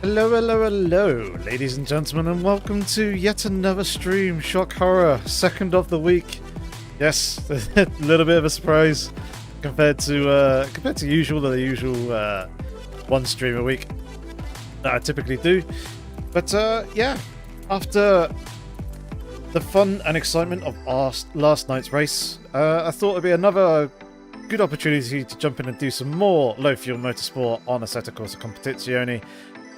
Hello, hello, hello, ladies and gentlemen, and welcome to yet another stream, Shock Horror, second of the week. Yes, a little bit of a surprise compared to the usual one stream a week that I typically do. But yeah, after the fun and excitement of our last night's race, I thought it'd be another good opportunity to jump in and do some more low fuel motorsport on Assetto Corsa Competizione.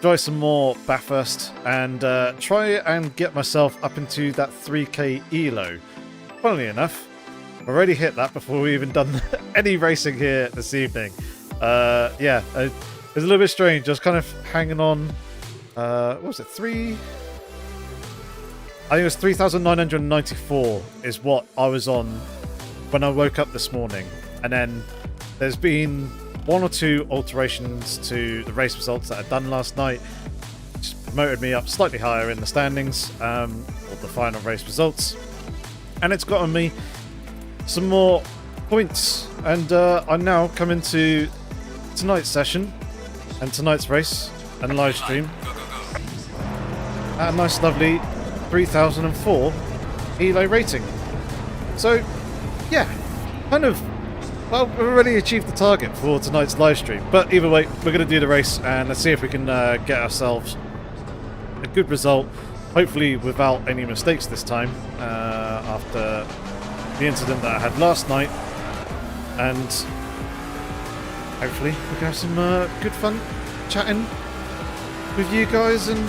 Try some more Bathurst and try and get myself up into that 3k ELO. Funnily enough, I've already hit that before we even done any racing here this evening. Yeah, it was a little bit strange. I was kind of hanging on. What was it? I think it was 3,994 is what I was on when I woke up this morning. And then there's been one or two alterations to the race results that I'd done last night, which promoted me up slightly higher in the standings, or the final race results, and it's gotten me some more points. And I now come into tonight's session and tonight's race and live stream at a nice lovely 3004 ELO rating. So yeah, kind of, well, we've already achieved the target for tonight's live stream, but either way, we're going to do the race and let's see if we can get ourselves a good result, hopefully without any mistakes this time, after the incident that I had last night, and hopefully we can have some good fun chatting with you guys and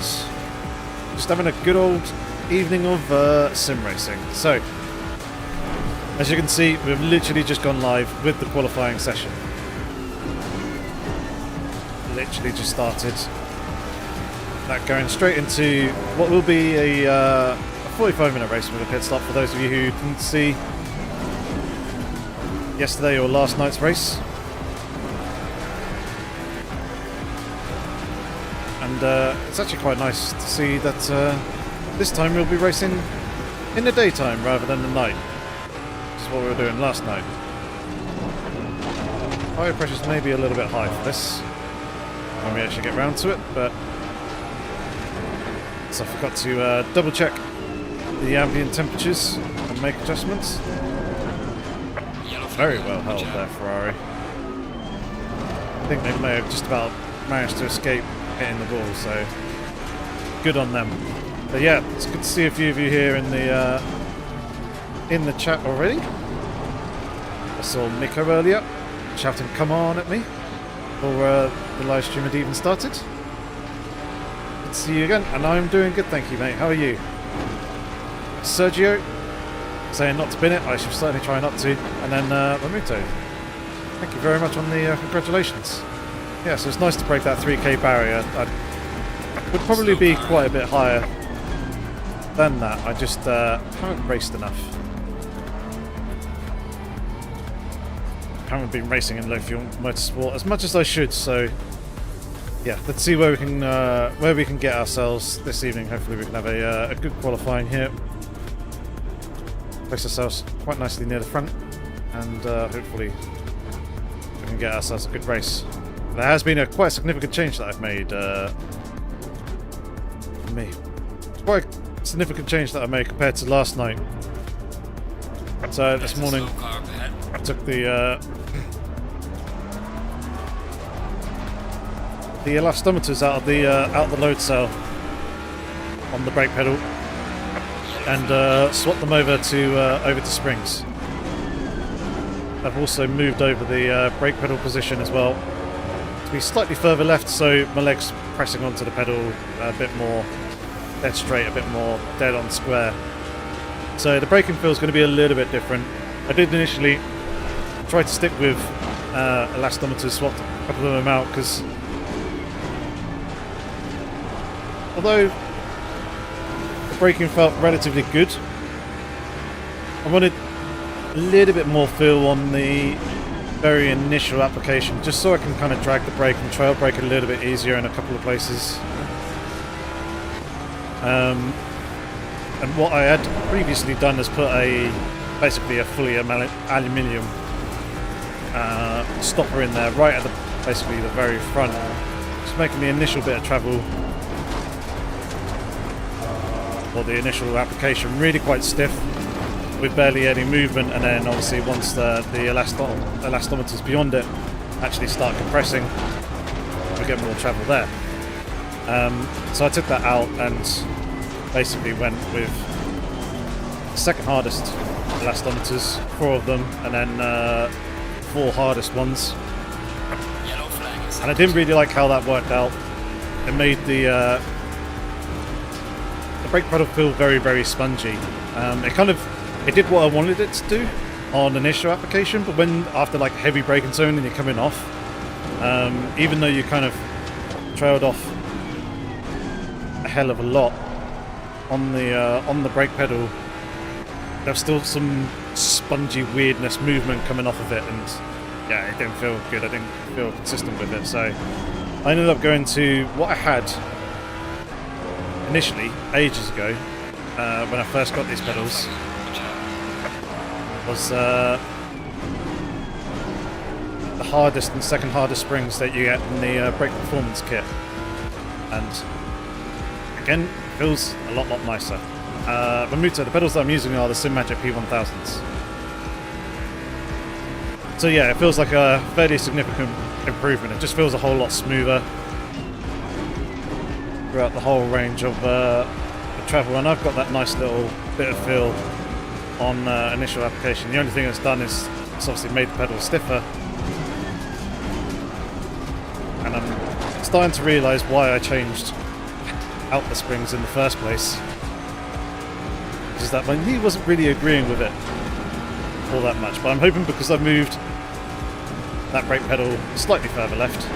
just having a good old evening of sim racing. So, as you can see, we've literally just gone live with the qualifying session. Literally just started. That going straight into what will be a 45-minute race with a pit stop for those of you who didn't see yesterday or last night's race. And it's actually quite nice to see that this time we'll be racing in the daytime rather than the night. What we were doing last night. Fire pressure's maybe a little bit high for this when we actually get round to it, but so I forgot to double check the ambient temperatures and make adjustments. Very well held there, Ferrari. I think they may have just about managed to escape hitting the wall, so good on them. But yeah, it's good to see a few of you here in the chat already. I saw Miko earlier shouting "come on" at me before the live stream had even started. Good to see you again, and I'm doing good, thank you, mate. How are you? Sergio saying not to bin it. I should certainly try not to. And then Mamuto, thank you very much on the congratulations. Yeah, so it's nice to break that 3k barrier. I would probably be quite a bit higher than that. I just haven't raced enough. Haven't been racing in low fuel motorsport as much as I should, so yeah, let's see where we can get ourselves this evening. Hopefully we can have a good qualifying here, place ourselves quite nicely near the front, and hopefully we can get ourselves a good race. There has been quite a significant change that I've made for me. Quite a significant change that I made compared to last night. So this morning I took the elastometers out of the load cell on the brake pedal and swapped them over to springs. I've also moved over the brake pedal position as well to be slightly further left, so my legs pressing onto the pedal a bit more dead straight, a bit more dead on square. So the braking feel is going to be a little bit different. I did initially try to stick with elastometers, swapped a couple of them out because although the braking felt relatively good, I wanted a little bit more feel on the very initial application, just so I can kind of drag the brake and trail brake a little bit easier in a couple of places. And what I had previously done is put basically a fully aluminium stopper in there, right at basically the very front, Just making the initial bit of travel, or the initial application, really quite stiff with barely any movement, and then obviously once the elastometers beyond it actually start compressing, we get more travel there. So I took that out and basically went with the second hardest elastometers, 4 of them, and then 4 hardest ones. And I didn't really like how that worked out. It made the brake pedal feel very, very spongy. It did what I wanted it to do on initial application, but when after like a heavy braking zone and you're coming off, even though you kind of trailed off a hell of a lot on the brake pedal, there's still some spongy weirdness movement coming off of it, and yeah, it didn't feel good. I didn't feel consistent with it, so I ended up going to what I had initially ages ago when I first got these pedals. Was the hardest and second hardest springs that you get in the brake performance kit, and again, it feels a lot nicer. The pedals that I'm using are the SimMagic P1000s. So yeah, it feels like a fairly significant improvement. It just feels a whole lot smoother throughout the whole range of travel, and I've got that nice little bit of feel on initial application. The only thing it's done is it's obviously made the pedal stiffer, and I'm starting to realise why I changed out the springs in the first place, which is that my knee wasn't really agreeing with it all that much, but I'm hoping because I've moved that brake pedal slightly further left,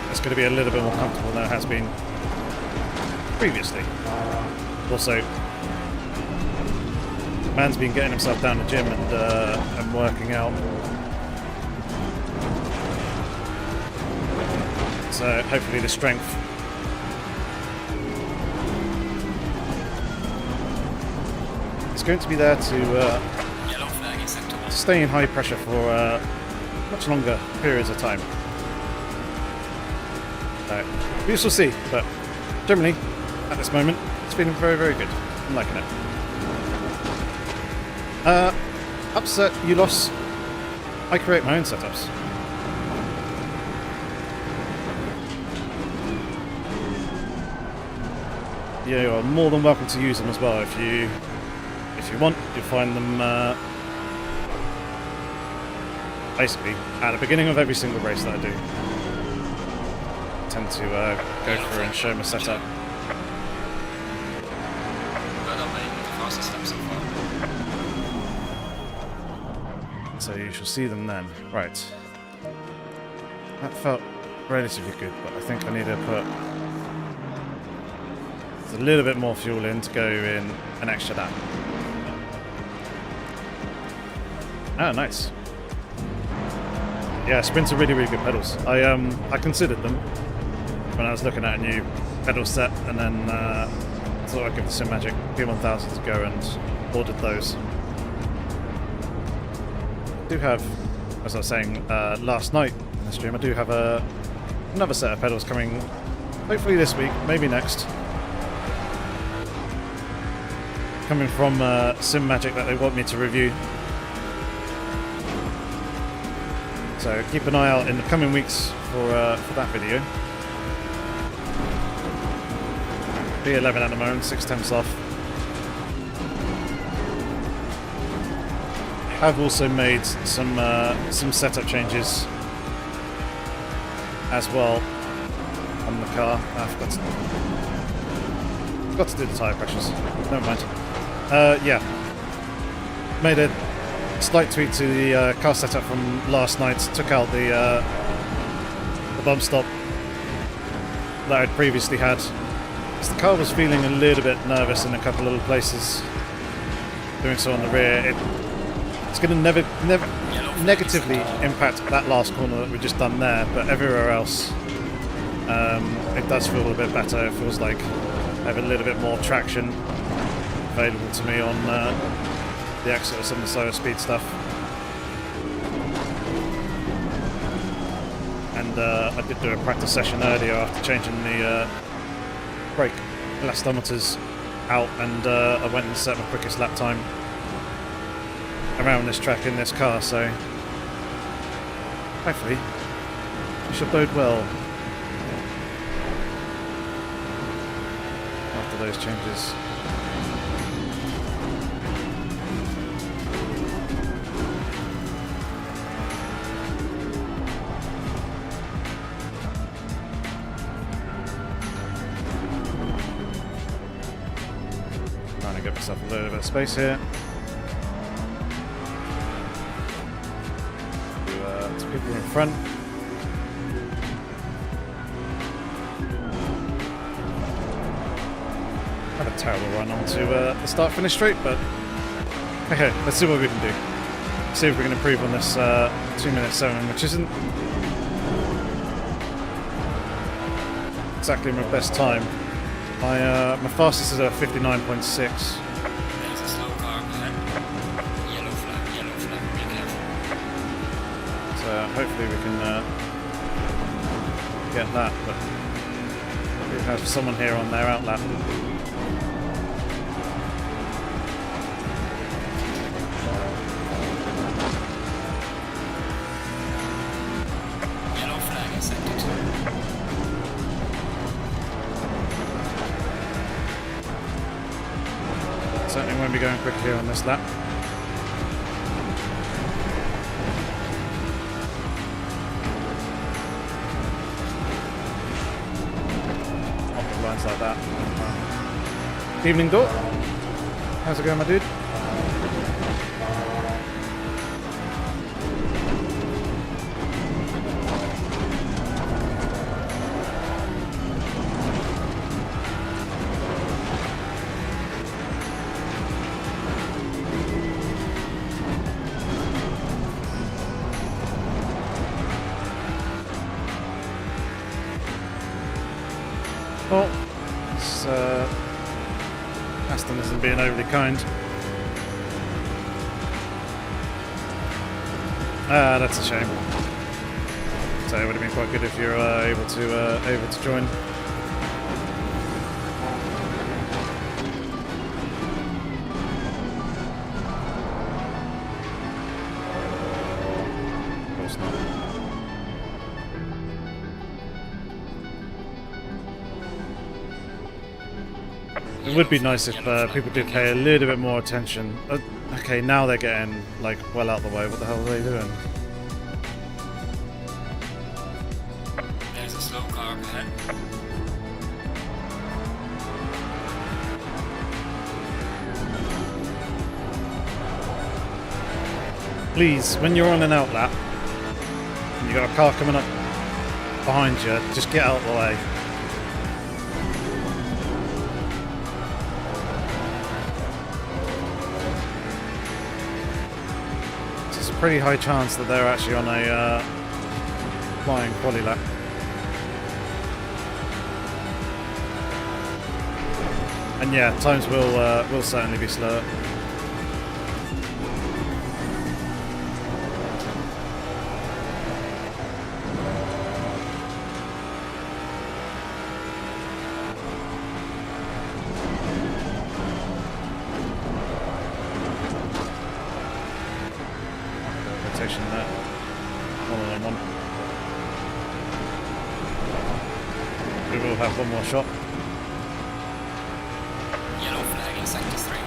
it's going to be a little bit more comfortable than it has been previously. Also, man's been getting himself down the gym and working out, so hopefully the strength is going to be there to stay in high pressure for much longer periods of time. So we shall see, but generally at this moment it's feeling very, very good. I'm liking it. Upset ULOS. I create my own setups. Yeah, you are more than welcome to use them as well if you want. You'll find them basically at the beginning of every single race that I do. I tend to go through and show my setup. So you shall see them then. Right. That felt relatively good, but I think I need to put a little bit more fuel in to go in an extra lap. Ah, nice. Yeah, Sprints are really, really good pedals. I considered them when I was looking at a new pedal set, and then thought I'd give the SimMagic P1000 to go and ordered those. I do have, as I was saying last night in the stream, I do have another set of pedals coming, hopefully this week, maybe next. Coming from SimMagic that they want me to review. So keep an eye out in the coming weeks for that video. P11 at the moment, 6/10 off. Have also made some setup changes as well on the car. I forgot to do the tyre pressures. Never mind. Yeah, made a slight tweak to the car setup from last night. Took out the bump stop that I'd previously had. So the car was feeling a little bit nervous in a couple of little places. Doing so on the rear, it's going to negatively impact that last corner that we've just done there, but everywhere else it does feel a bit better. It feels like I have a little bit more traction available to me on the exit of some of the slower speed stuff. And I did do a practice session earlier after changing the brake elastometers out, and I went and set my quickest lap time around this track in this car, so hopefully it should bode well after those changes. Trying to get myself a little bit of space here. To people in front. Had a terrible run onto the start-finish straight, but okay, let's see what we can do. See if we can improve on this 2:07, which isn't exactly my best time. My fastest is a 59.6. Hopefully we can get that, but we have someone here on their outlap. Yellow flag accepted. Certainly won't be going quick here on this lap. Like that. Evening, Dot. How's it going, my dude? Oh, Aston isn't being overly kind. That's a shame. So it would have been quite good if you're able to join. Of course not. It would be nice if people did pay a little bit more attention. Okay, now they're getting like well out of the way. What the hell are they doing? There's a slow car up ahead. Please, when you're on an outlap and you've got a car coming up behind you, just get out of the way. Pretty high chance that they're actually on a flying quali lap. And yeah, times will certainly be slower. There. One. We will have one more shot. Yellow flag in sector 3.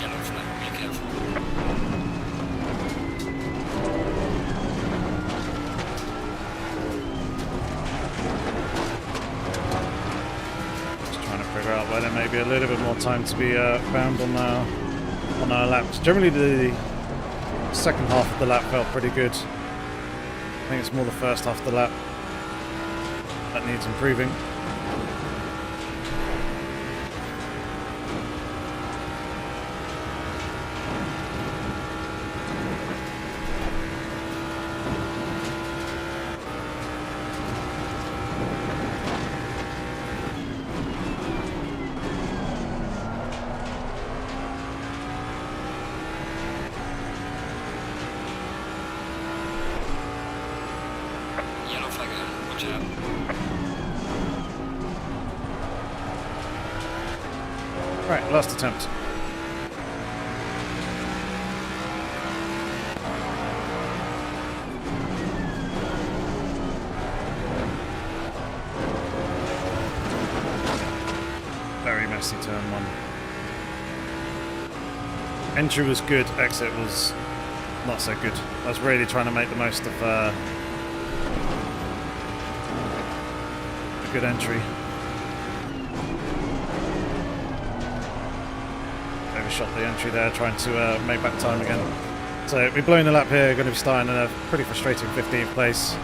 Yellow flag, be careful. Figure out where there may be a little bit more time to be found on our laps. Generally, the second half of the lap felt pretty good. I think it's more the first half of the lap that needs improving. Watch out. Right, last attempt. Very messy turn one. Entry was good, exit was not so good. I was really trying to make the most of a good entry. Overshot the entry there, trying to make back time again. So we're blowing the lap here, going to be starting in a pretty frustrating 15th place.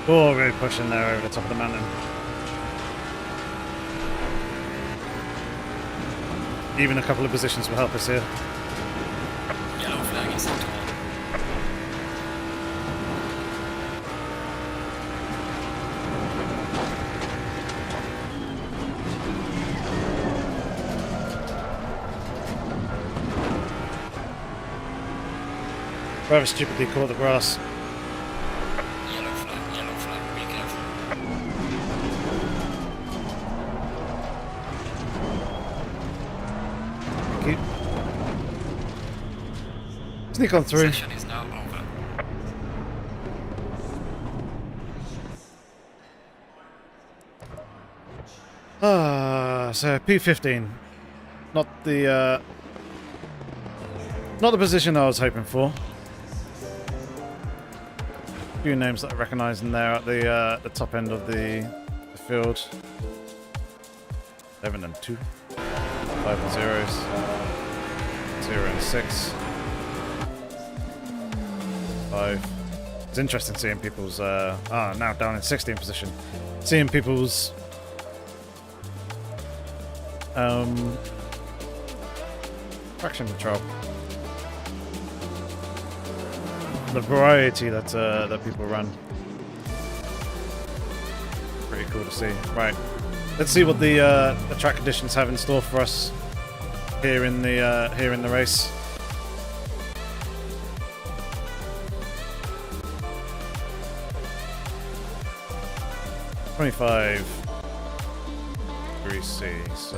Oh, really pushing there over the top of the mountain. Even a couple of positions will help us here. Yellow flag is at all. Rather stupidly caught the grass. Yellow flag, be careful. Thank you. Sneak on through. Session is now over. So P15. Not the position I was hoping for. A few names that I recognise in there at the top end of the field. 7 and 2. 5 and 0s. 0 and 6. 5. It's interesting seeing people's now down in 16th position. Seeing people's traction control. The variety that people run. Pretty cool to see. Right. Let's see what the track conditions have in store for us here in the race. .25 degrees C, so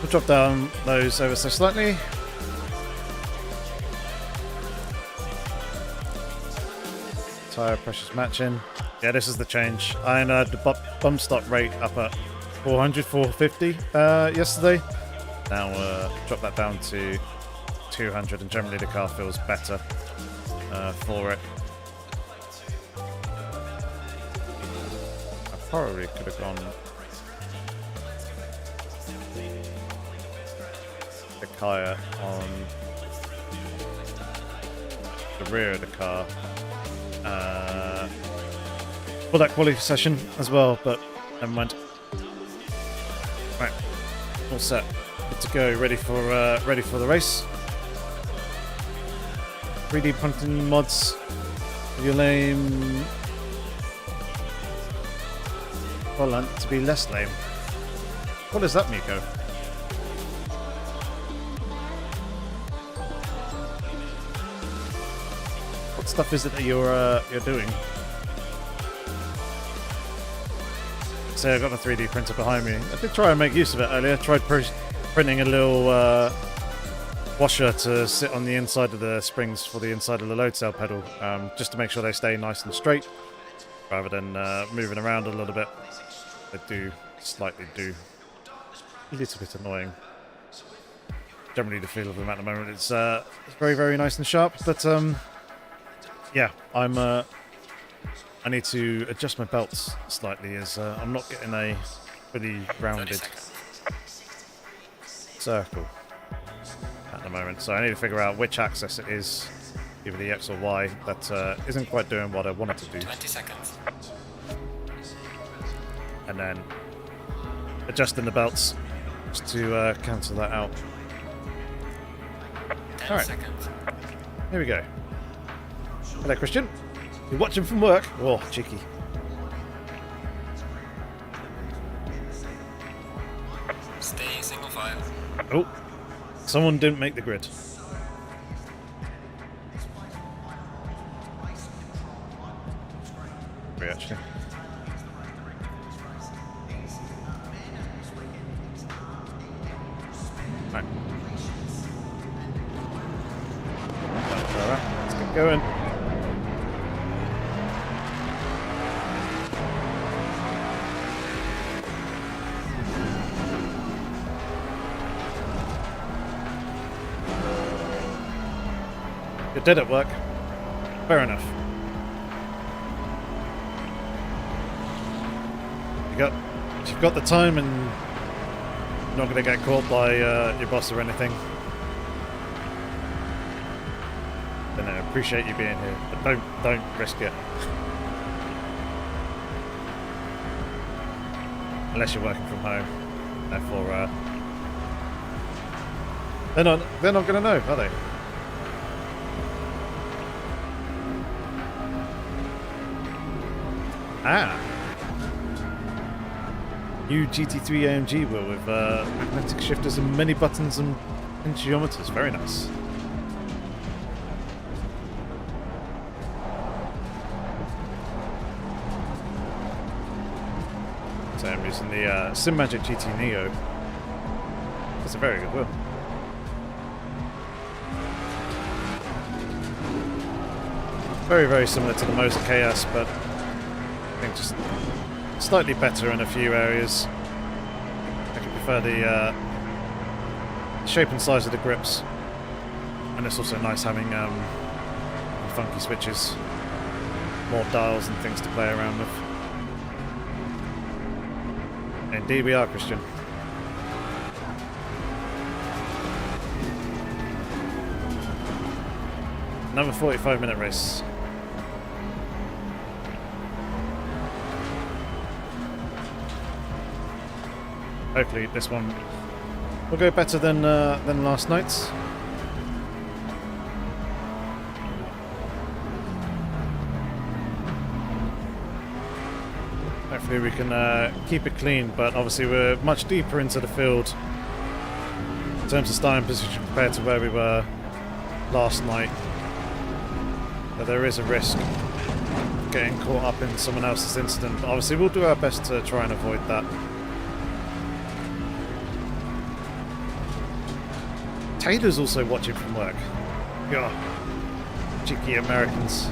we'll drop down those ever so slightly. Tire pressures matching. Yeah, this is the change. I had the bump stop rate up at 400, 450 yesterday. Now drop that down to 200, and generally the car feels better for it. I probably could have gone a bit higher on the rear of the car for that quality session as well, but never mind. Right, all set, good to go, ready for the race. 3D printing mods. Your lame volant to be less lame. What does that mean, Miko? What stuff is it that you're doing? So I've got my 3D printer behind me. I did try and make use of it earlier. I tried printing a little washer to sit on the inside of the springs for the inside of the load cell pedal, just to make sure they stay nice and straight rather than moving around a little bit. They do slightly do a little bit annoying. generally the feel of them at the moment. It's very, very nice and sharp, but yeah, I need to adjust my belts slightly as I'm not getting a fully 30 rounded seconds. circle at the moment, so I need to figure out which axis it is, either the X or Y, that isn't quite doing what I want it to do, 20 seconds. and then adjusting the belts just to cancel that out. 10 Alright. seconds. Here we go. Hello, Christian. You're watching from work? Oh, cheeky. Stay single file. Oh, someone didn't make the grid. Actually. Right. Let's get going. You're dead at work. Fair enough. If you've got the time and you're not going to get caught by your boss or anything, then I appreciate you being here, but don't risk it. Unless you're working from home. Therefore, they're not going to know, are they? Ah. New GT3 AMG wheel with magnetic shifters and many buttons and geometers. Very nice. So I'm using the SimMagic GT Neo. That's a very good wheel. Very, very similar to the Moza KS, but I think just slightly better in a few areas. I could prefer the shape and size of the grips, and it's also nice having funky switches, more dials and things to play around with. Indeed we are, Christian. Another 45-minute race. Hopefully this one will go better than last night's. Hopefully we can keep it clean, but obviously we're much deeper into the field in terms of starting position compared to where we were last night. But there is a risk of getting caught up in someone else's incident. But obviously we'll do our best to try and avoid that. Taylor's also watching from work. God, cheeky Americans,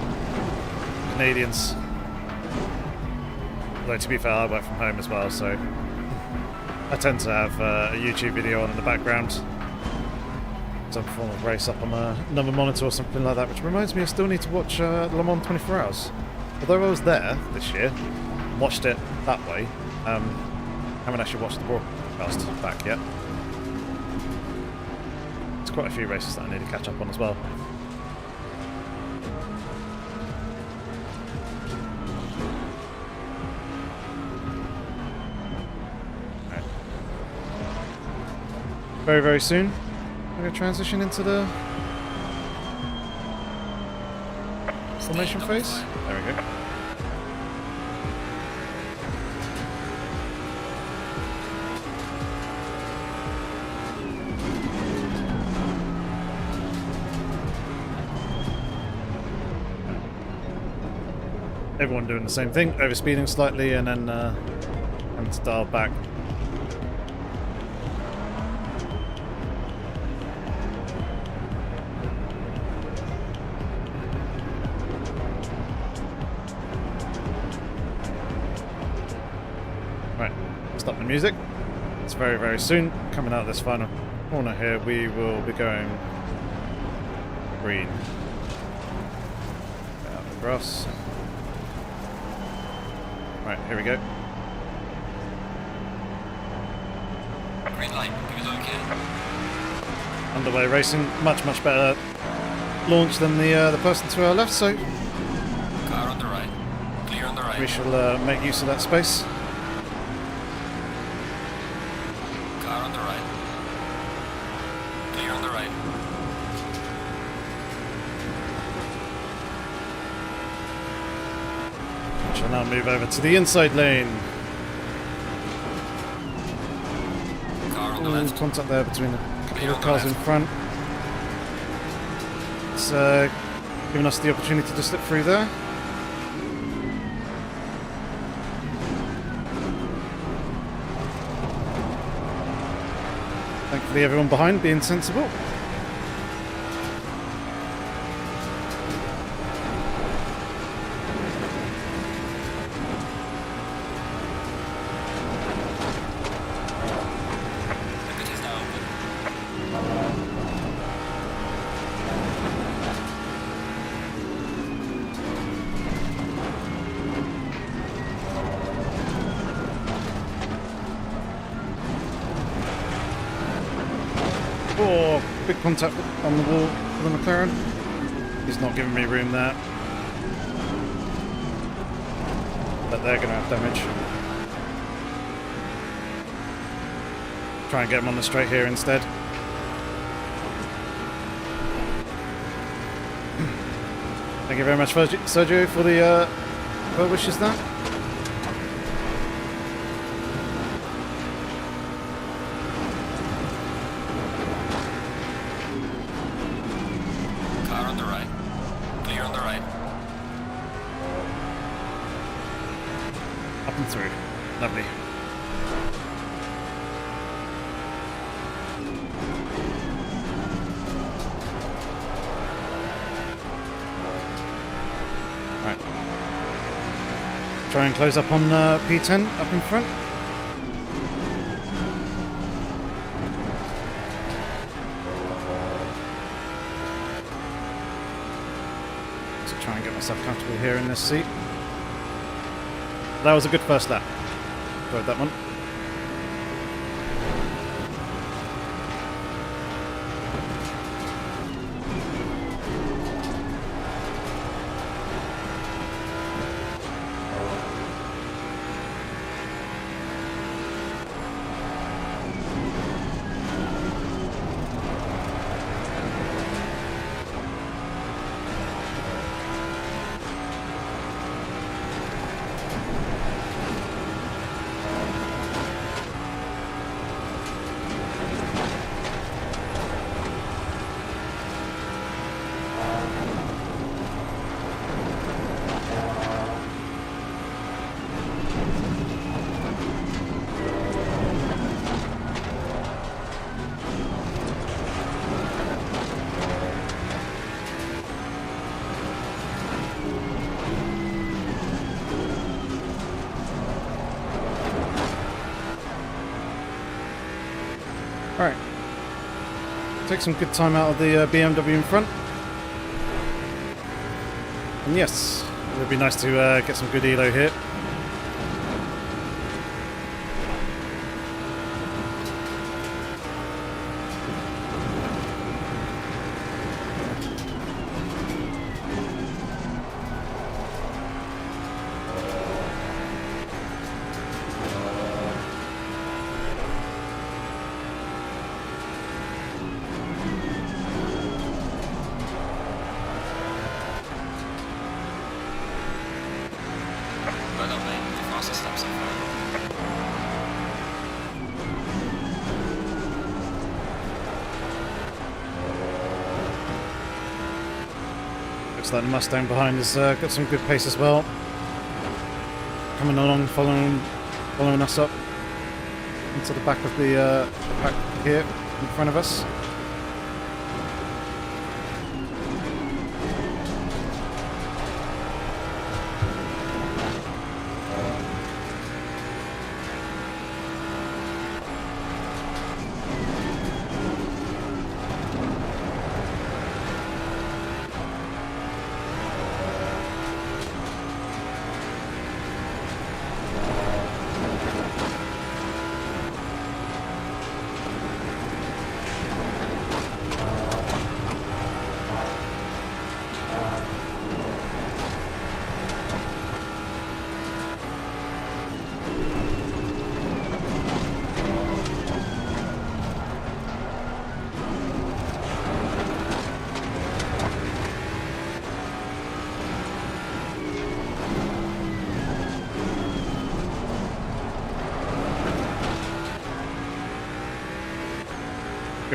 Canadians. Although to be fair, I work from home as well, so I tend to have a YouTube video on in the background, some form of race up on another monitor or something like that. Which reminds me, I still need to watch Le Mans 24 Hours. Although I was there this year, watched it that way. Haven't actually watched the broadcast back yet. There's quite a few races that I need to catch up on as well. Right. Very, very soon, we're going to transition into the formation phase. There we go. Everyone doing the same thing, overspeeding slightly and then having to dial back. Right, stop the music. It's very, very soon coming out of this final corner here, we will be going green. Get out of the grass. Right, here we go. Green light, give it all you can. Underway racing, much better launch than the person to our left, so Car on the right. Clear on the right. we shall make use of that space. Car on the right. Clear on the right. We shall now move over to the inside lane. Car on the Ooh, left. contact there between the couple Clear of on the cars in left. front. It's giving us the opportunity to slip through there. Thankfully everyone behind being sensible. The pit is now open. Oh, big contact on the wall for the McLaren. He's not giving me room there. But they're going to have damage. Try and get him on the straight here instead. Thank you very much, Sergio, for the well wishes there. Car on the right. Clear on the right. Up and through. Lovely. Right. Try and close up on P10 up in front. So try and get myself comfortable here in this seat. That was a good first lap. Enjoyed that one. Alright. Take some good time out of the BMW in front. And yes, it would be nice to get some good elo here. Well done, mate. The fastest lap so far. Looks like the Mustang behind has got some good pace as well. Coming along, following us up into the back of the pack here in front of us.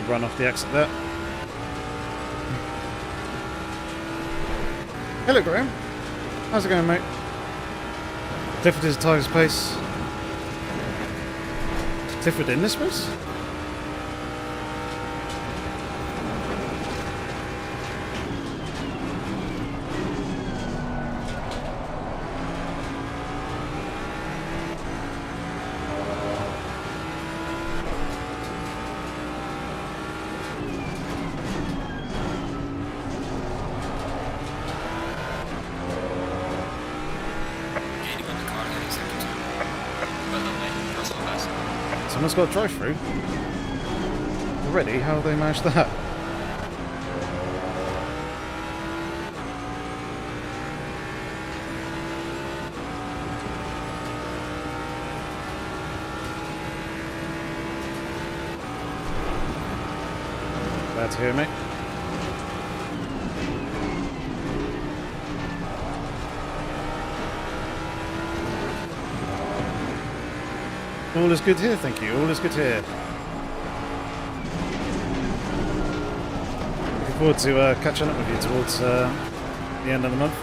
good run off the exit there. Hello, Graham. How's it going, mate? Clifford is a tiger's pace. Is Clifford in this race? Someone's got a drive-through. Already? How have they managed that? Glad to hear, mate. All is good here, thank you. All is good here. Looking forward to catching up with you towards the end of the month.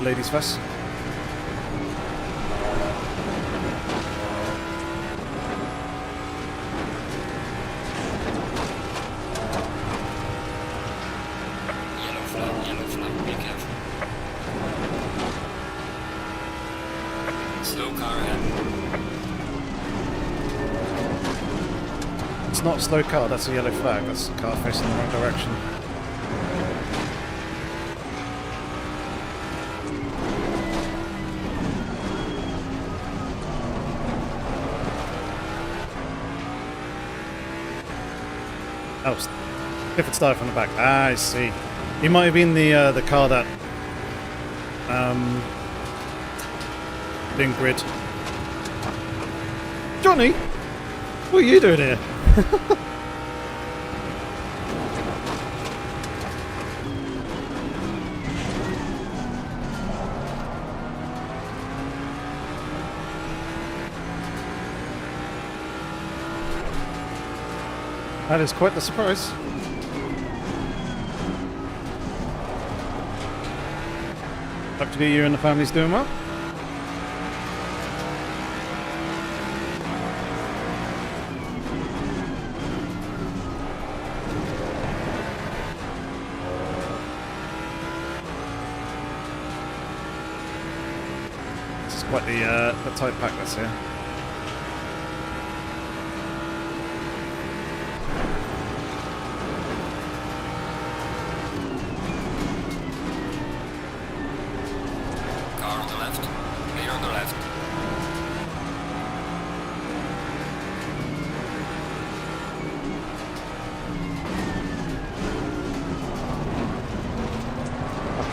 Ladies Fest. Yellow flag, be careful. Slow car ahead. It's not a slow car, that's a yellow flag. That's a car facing in the wrong direction. Oh, Clifford started from the back. Ah, I see. He might have been the car that didn't grid. Johnny, what are you doing here? That is quite the surprise. Hopefully you and the family's doing well. This is quite the tight pack that's here.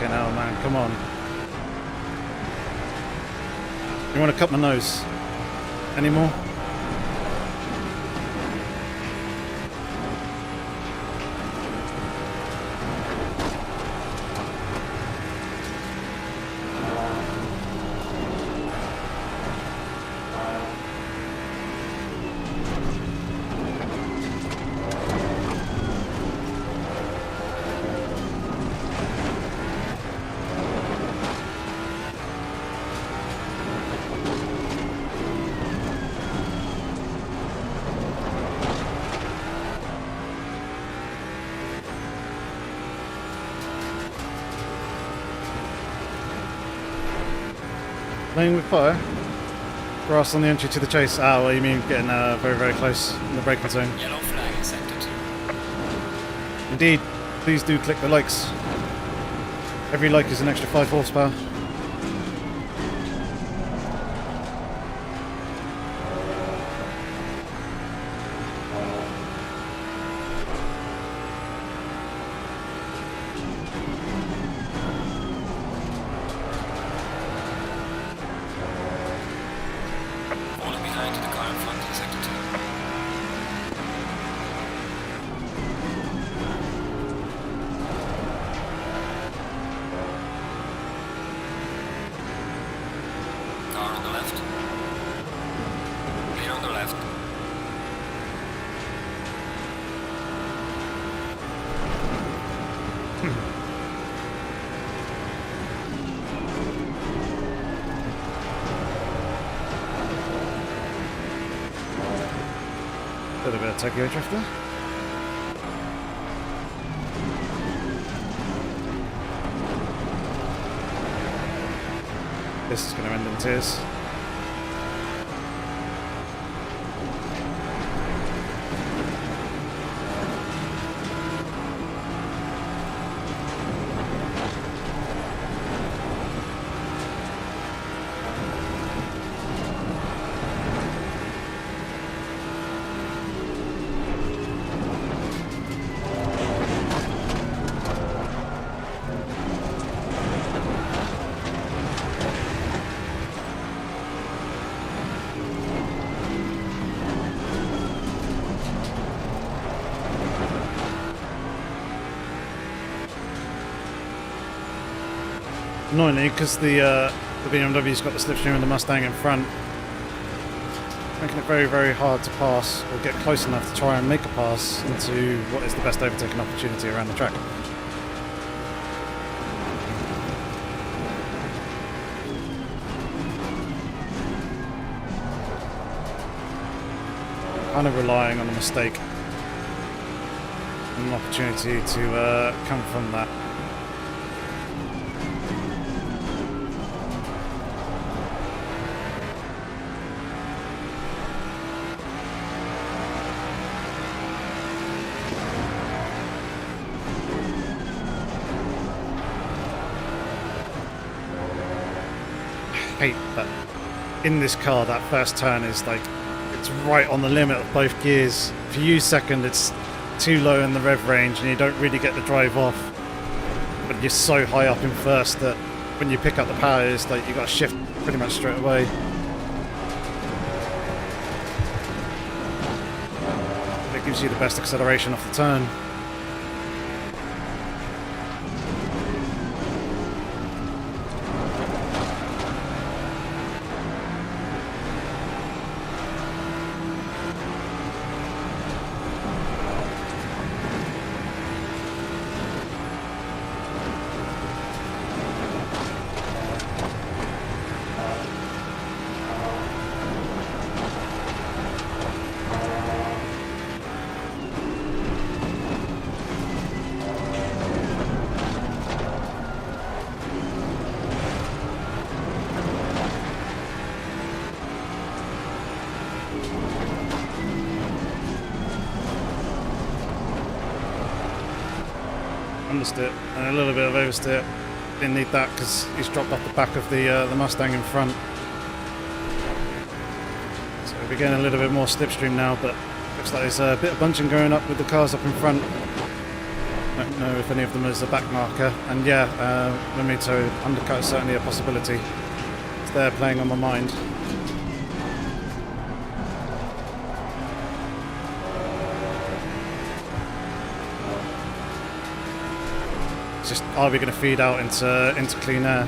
Now, man, come on. You want to cut my nose? Any more? Playing with fire. Grass on the entry to the chase. Ah, well, you mean getting very, very close in the braking zone. Yellow flag in sector 2. Indeed, please do click the likes. Every like is an extra 5 horsepower. Tokyo Drifter. This is going to end in tears. Annoyingly, because the BMW's got the slipstream and the Mustang in front, making it very, very hard to pass or get close enough to try and make a pass into what is the best overtaking opportunity around the track. Kind of relying on a mistake and an opportunity to come from that. Hate that in this car that first turn is like it's right on the limit of both gears. If you use second, it's too low in the rev range and you don't really get the drive off, but you're so high up in first that when you pick up the power, it's like you got to shift pretty much straight away. It gives you the best acceleration off the turn. Understeer and a little bit of oversteer. Didn't need that because he's dropped off the back of the Mustang in front. So we're getting a little bit more slipstream now, but looks like there's a bit of bunching going up with the cars up in front. Don't know if any of them is a back marker. And yeah, Limito undercut is certainly a possibility. It's there playing on my mind. It's just, are we going to feed out into clean air?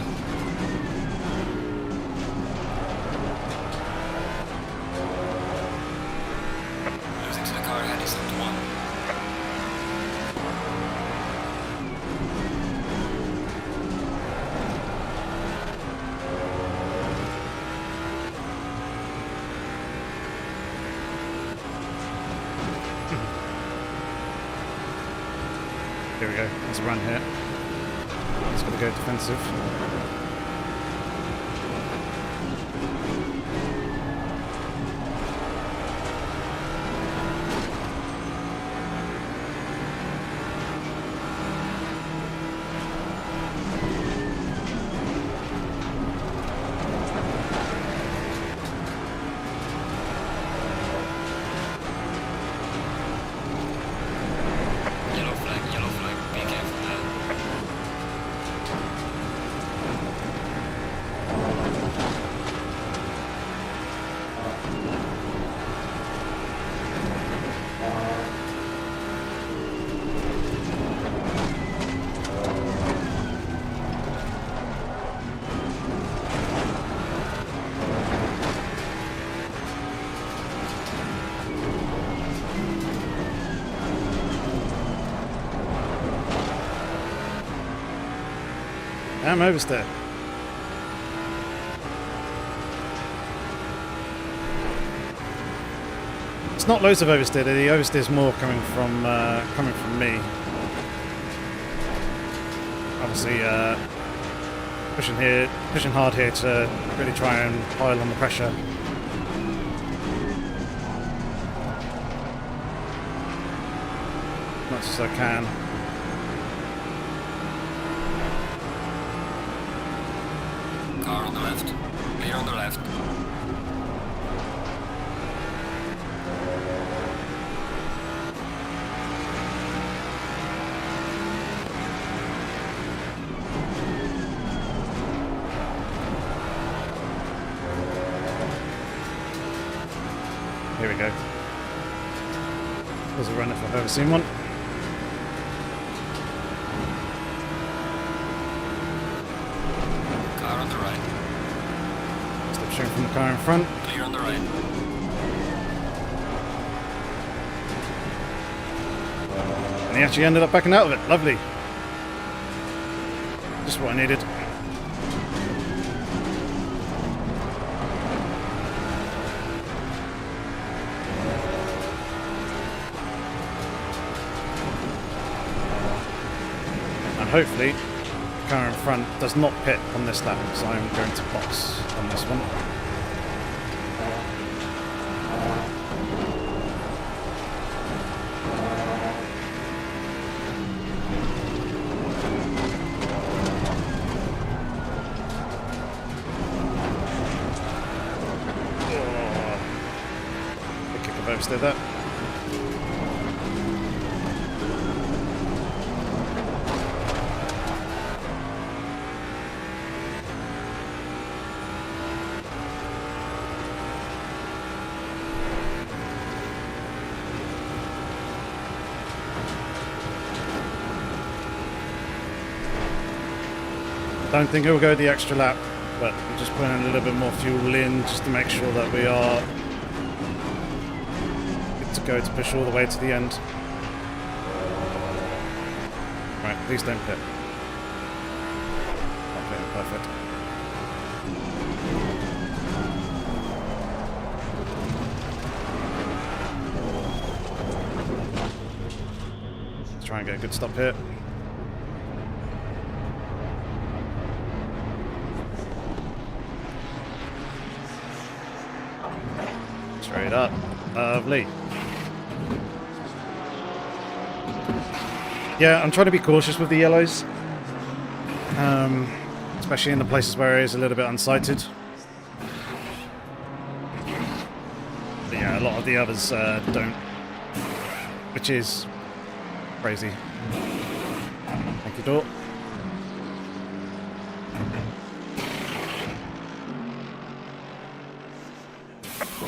Losing to the car ahead is up to 1. Here we go. Let's run here. It's going to go defensive. Yellow flag, be careful there. I'm oversteer. There's not loads of oversteer. The oversteer's more coming from me. Obviously, pushing hard here to really try and pile on the pressure. Much as I can. Car on the left. Clear on the left. Here we go. There's a run if I've ever seen one. Car on the right. Stop shooting from the car in front. Clear on the right. And he actually ended up backing out of it. Lovely. Just what I needed. And hopefully the car in front does not pit on this lap, because I'm going to box on this one. Big kick of oversteer there. I don't think it will go the extra lap, but we're just putting a little bit more fuel in just to make sure that we are good to go to push all the way to the end. Right, please don't pit. Okay, perfect. Let's try and get a good stop here. Straight up. Lovely. Yeah, I'm trying to be cautious with the yellows. Especially in the places where it is a little bit unsighted. But yeah, a lot of the others don't. Which is crazy. Thank you, Dort.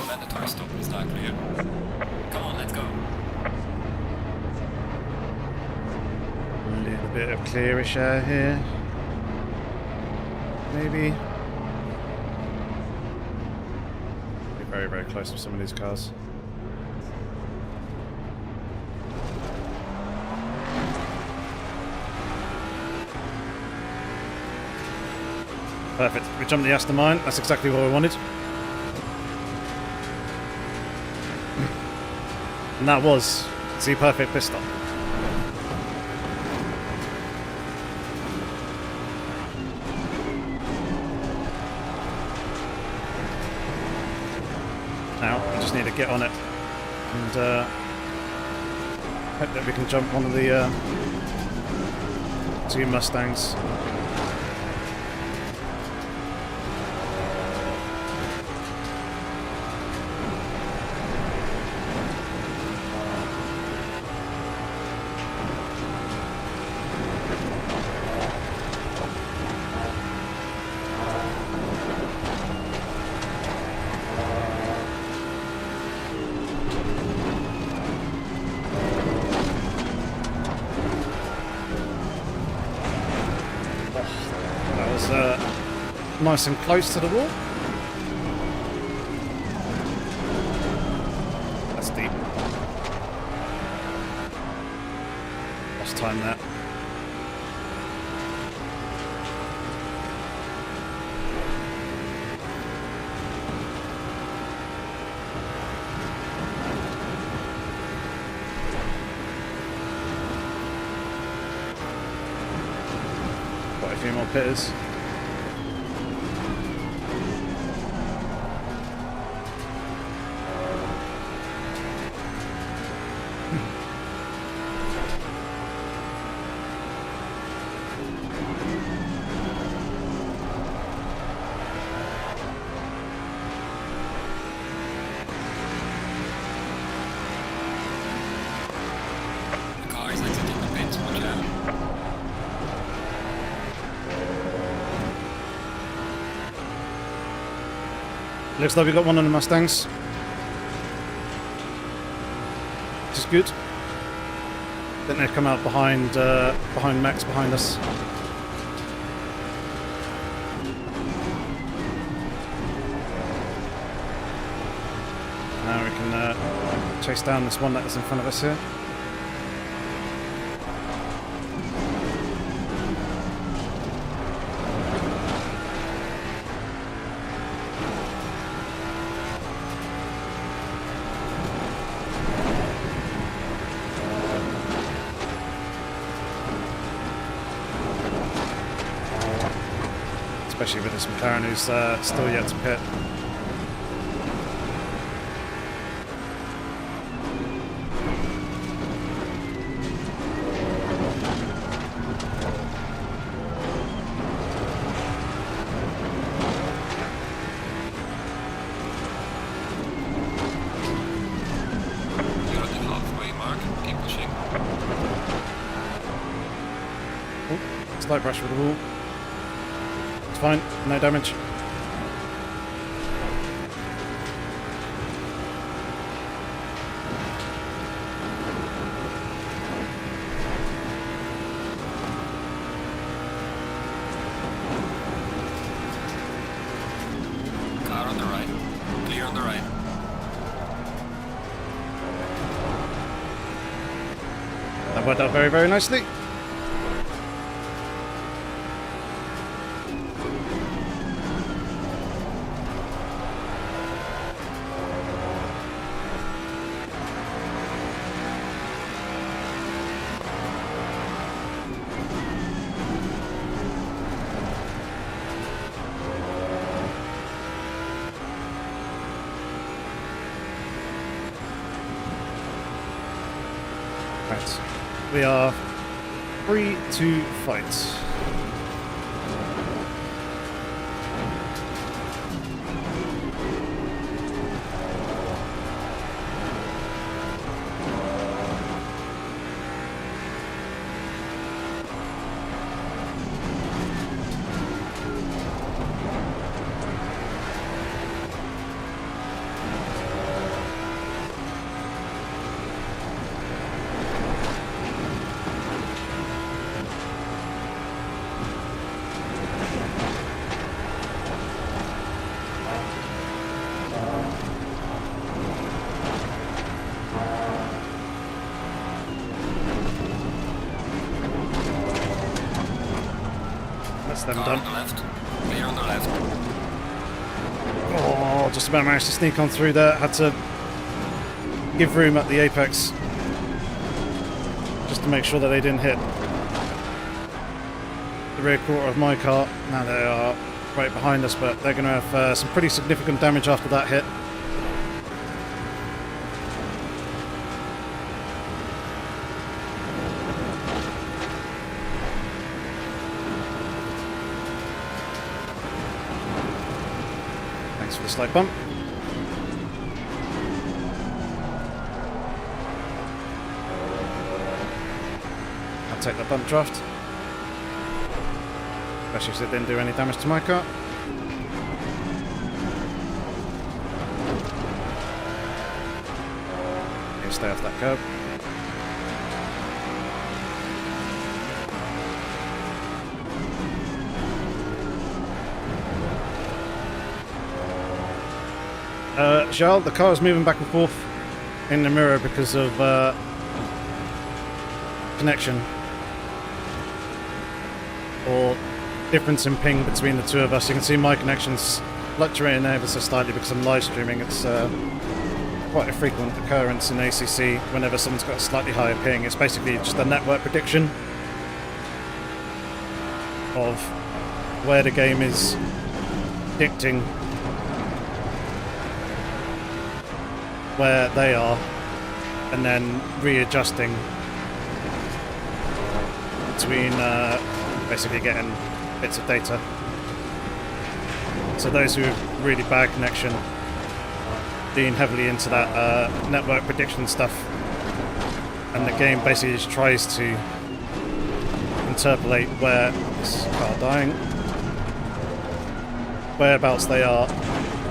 Mandatory stop is not clear. Come on, let's go. A little bit of clearish air here. Maybe. Be very, very close with some of these cars. Perfect. We jumped the Aston Mine. That's exactly what we wanted. And that was the perfect pit stop. Now, we just need to get on it and hope that we can jump one of the two Mustangs. Nice and close to the wall. That's deep. Lost time there. few more pitters. The car is exiting the pits, watch out. Looks like we got one on the Mustangs. Which is good. Then they come out behind Max behind us. Now we can chase down this one that is in front of us here. Especially with this McLaren who's still yet to pit. You're at the halfway mark, keep pushing. Oh, slight brush with the wall. It's fine, no damage. Car on the right. Clear on the right. That worked out very, very nicely. Right. We are free to fight. That's them Car done. on the left. Clear on the left. Oh, just about managed to sneak on through there. Had to give room at the apex just to make sure that they didn't hit the rear quarter of my car. Now they are right behind us, but they're going to have some pretty significant damage after that hit. Thanks for the slight bump. I'll take that bump draft. Especially if it didn't do any damage to my car. You stay off that curb. Charles, the car is moving back and forth in the mirror because of connection or difference in ping between the two of us. You can see my connection's fluctuating ever so slightly because I'm live streaming. It's quite a frequent occurrence in ACC whenever someone's got a slightly higher ping. It's basically just a network prediction of where the game is dictating where they are, and then readjusting between basically getting bits of data. So those who have really bad connection lean heavily into that network prediction stuff, and the game basically just tries to interpolate where this car dying, whereabouts they are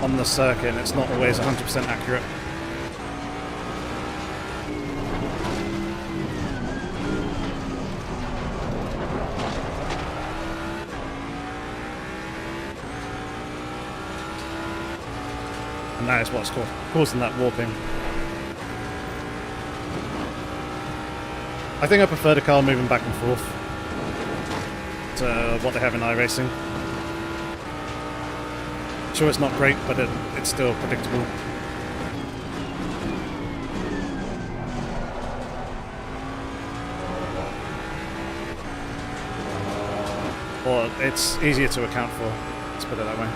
on the circuit, and it's not always 100% accurate. And that is what's causing that warping. I think I prefer the car moving back and forth to what they have in iRacing. Sure, it's not great, but it's still predictable. Or it's easier to account for, let's put it that way.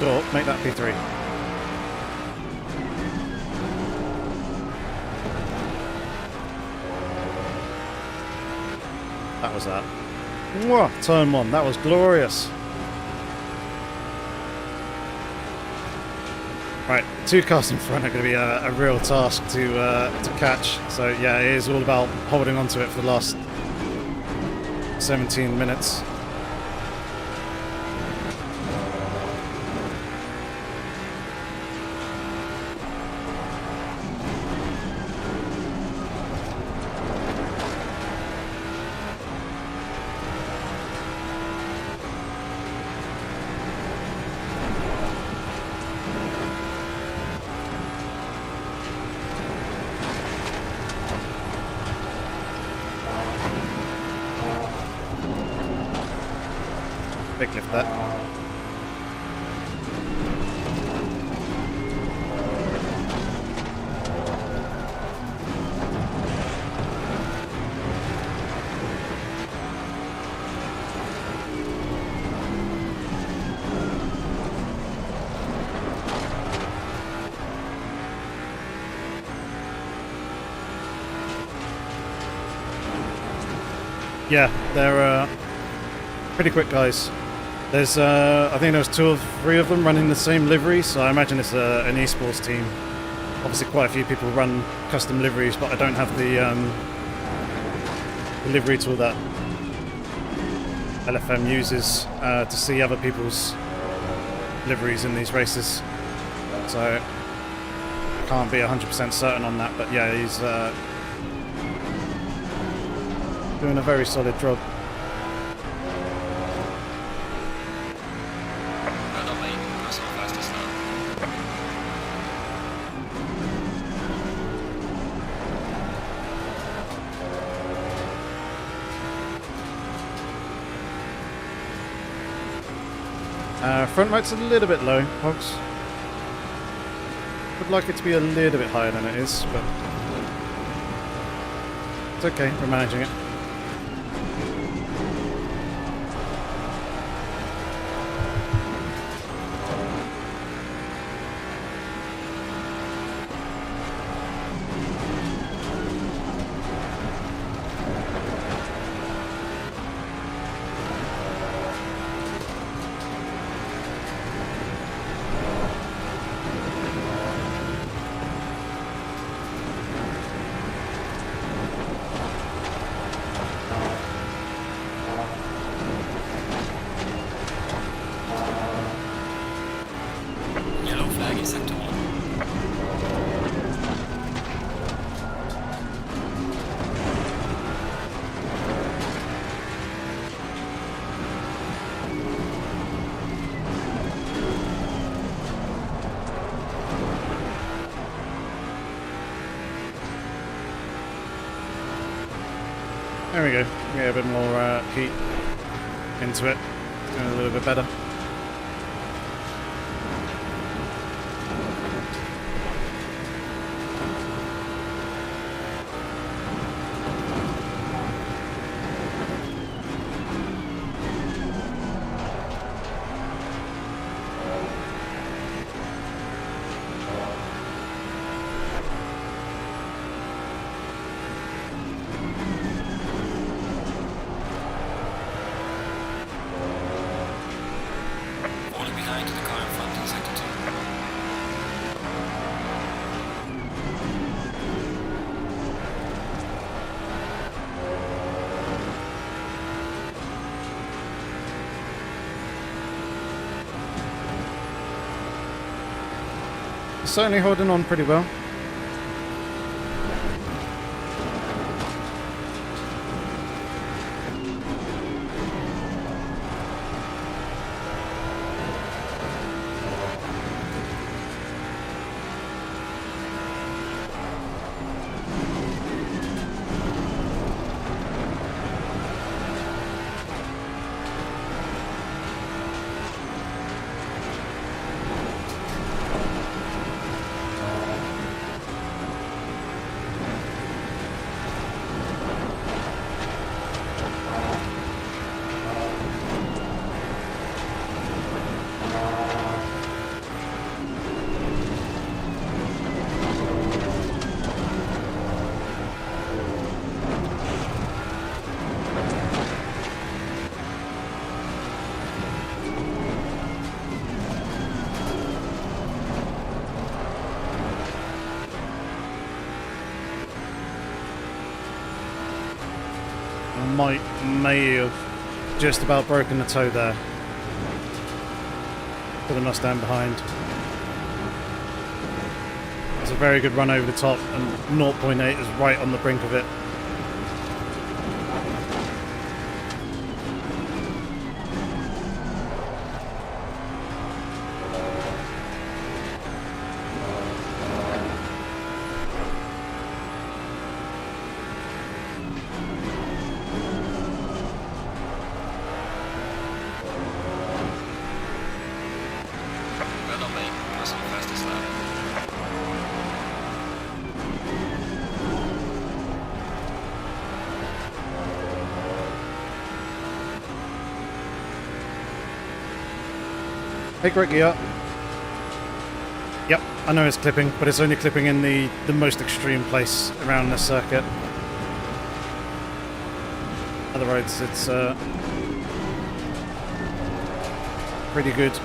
Door, make that P3. That was that. Mwah, turn 1, that was glorious. Right, 2 cars in front are going to be a real task to catch. So yeah, it is all about holding on to it for the last 17 minutes. Big lift that. Yeah, they're pretty quick guys. There's, I think there was 2 or 3 of them running the same livery, so I imagine it's an esports team. Obviously quite a few people run custom liveries, but I don't have the livery tool that LFM uses to see other people's liveries in these races. So I can't be 100% certain on that, but yeah, he's doing a very solid job. Front right's a little bit low, Hogs. Would like it to be a little bit higher than it is, but it's okay, we're managing it. There we go. Get a bit more heat into it. It's doing a little bit better. line to the car in front in sector 2. Certainly holding on pretty well. May have just about broken the toe there for the Mustang behind. It's a very good run over the top, and 0.8 is right on the brink of it. Hey Greggy up. Yep, I know it's clipping, but it's only clipping in the most extreme place around this circuit. Other roads, it's pretty good.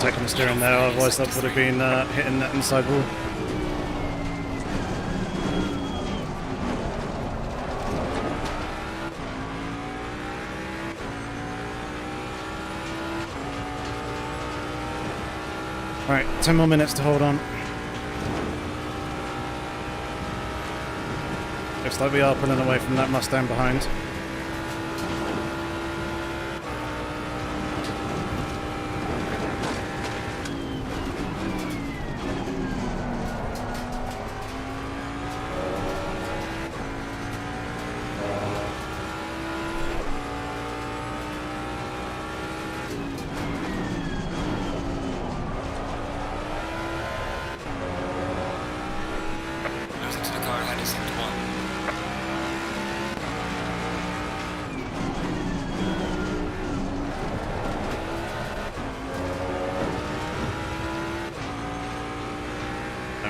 Taking the steering there, otherwise that would have been hitting that inside wall. Right, 10 more minutes to hold on. Looks like we are pulling away from that Mustang behind.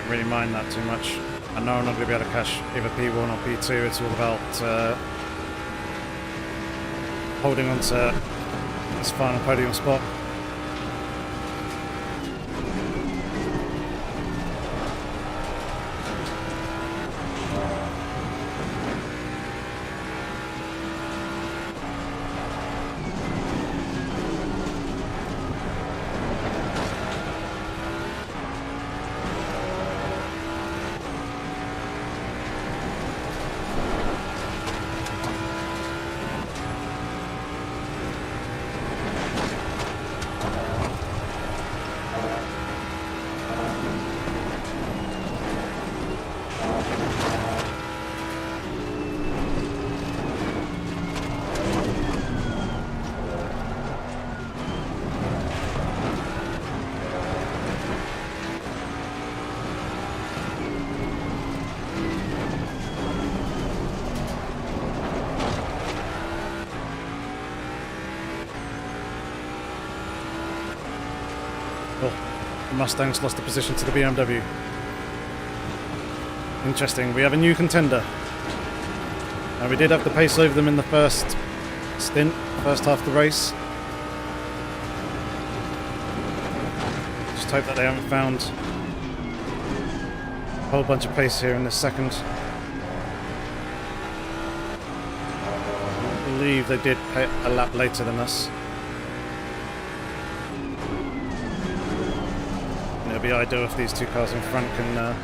Really mind that too much. I know I'm not going to be able to cash either P1 or P2. It's all about holding on to this final podium spot. Mustangs lost the position to the BMW. Interesting, we have a new contender. We did have the pace over them in the first stint, first half of the race. Just hope that they haven't found a whole bunch of pace here in this second. I believe they did pay a lap later than us. And it'll be ideal if these two cars in front can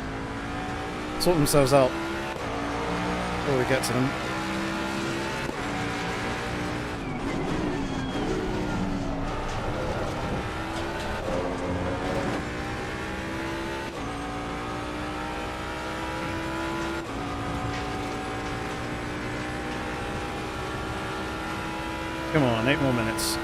sort themselves out before we get to them. Come on, 8 more minutes.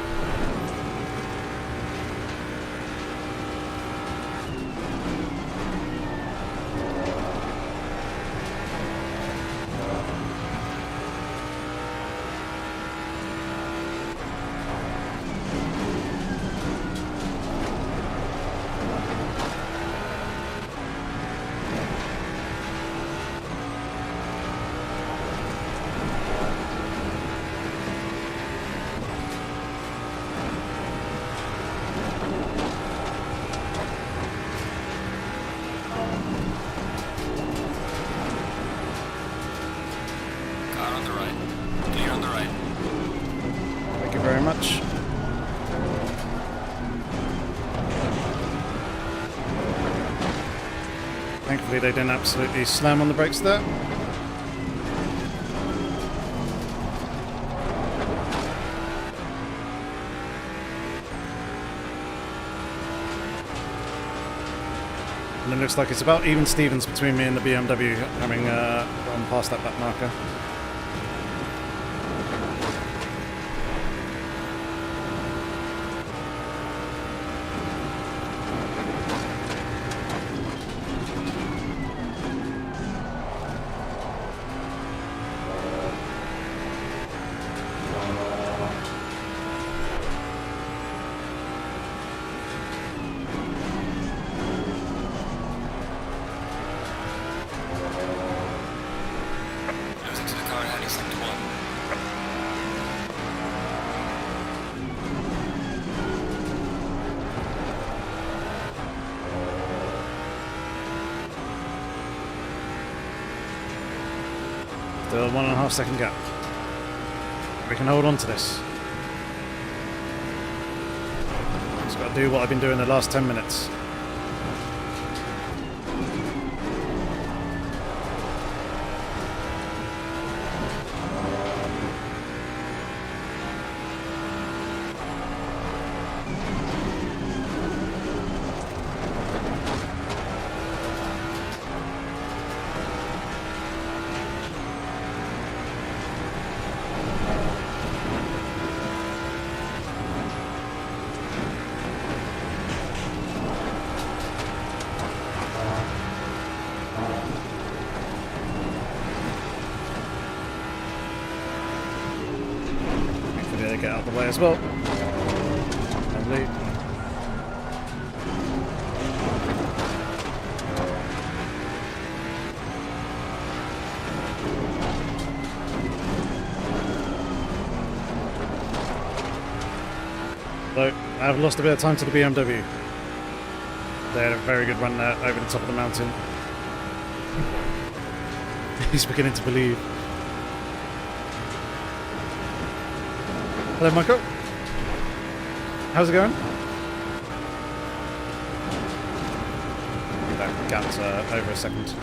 Very much. Thankfully they didn't absolutely slam on the brakes there. And it looks like it's about even Stevens between me and the BMW, having gone past that back marker. Still 1.5 second gap. We can hold on to this. Just got to do what I've been doing the last 10 minutes. Get out of the way as well. Lovely. So, I've lost a bit of time to the BMW. They had a very good run there over the top of the mountain. He's beginning to believe. Hello, Michael. How's it going? That gap's over a second.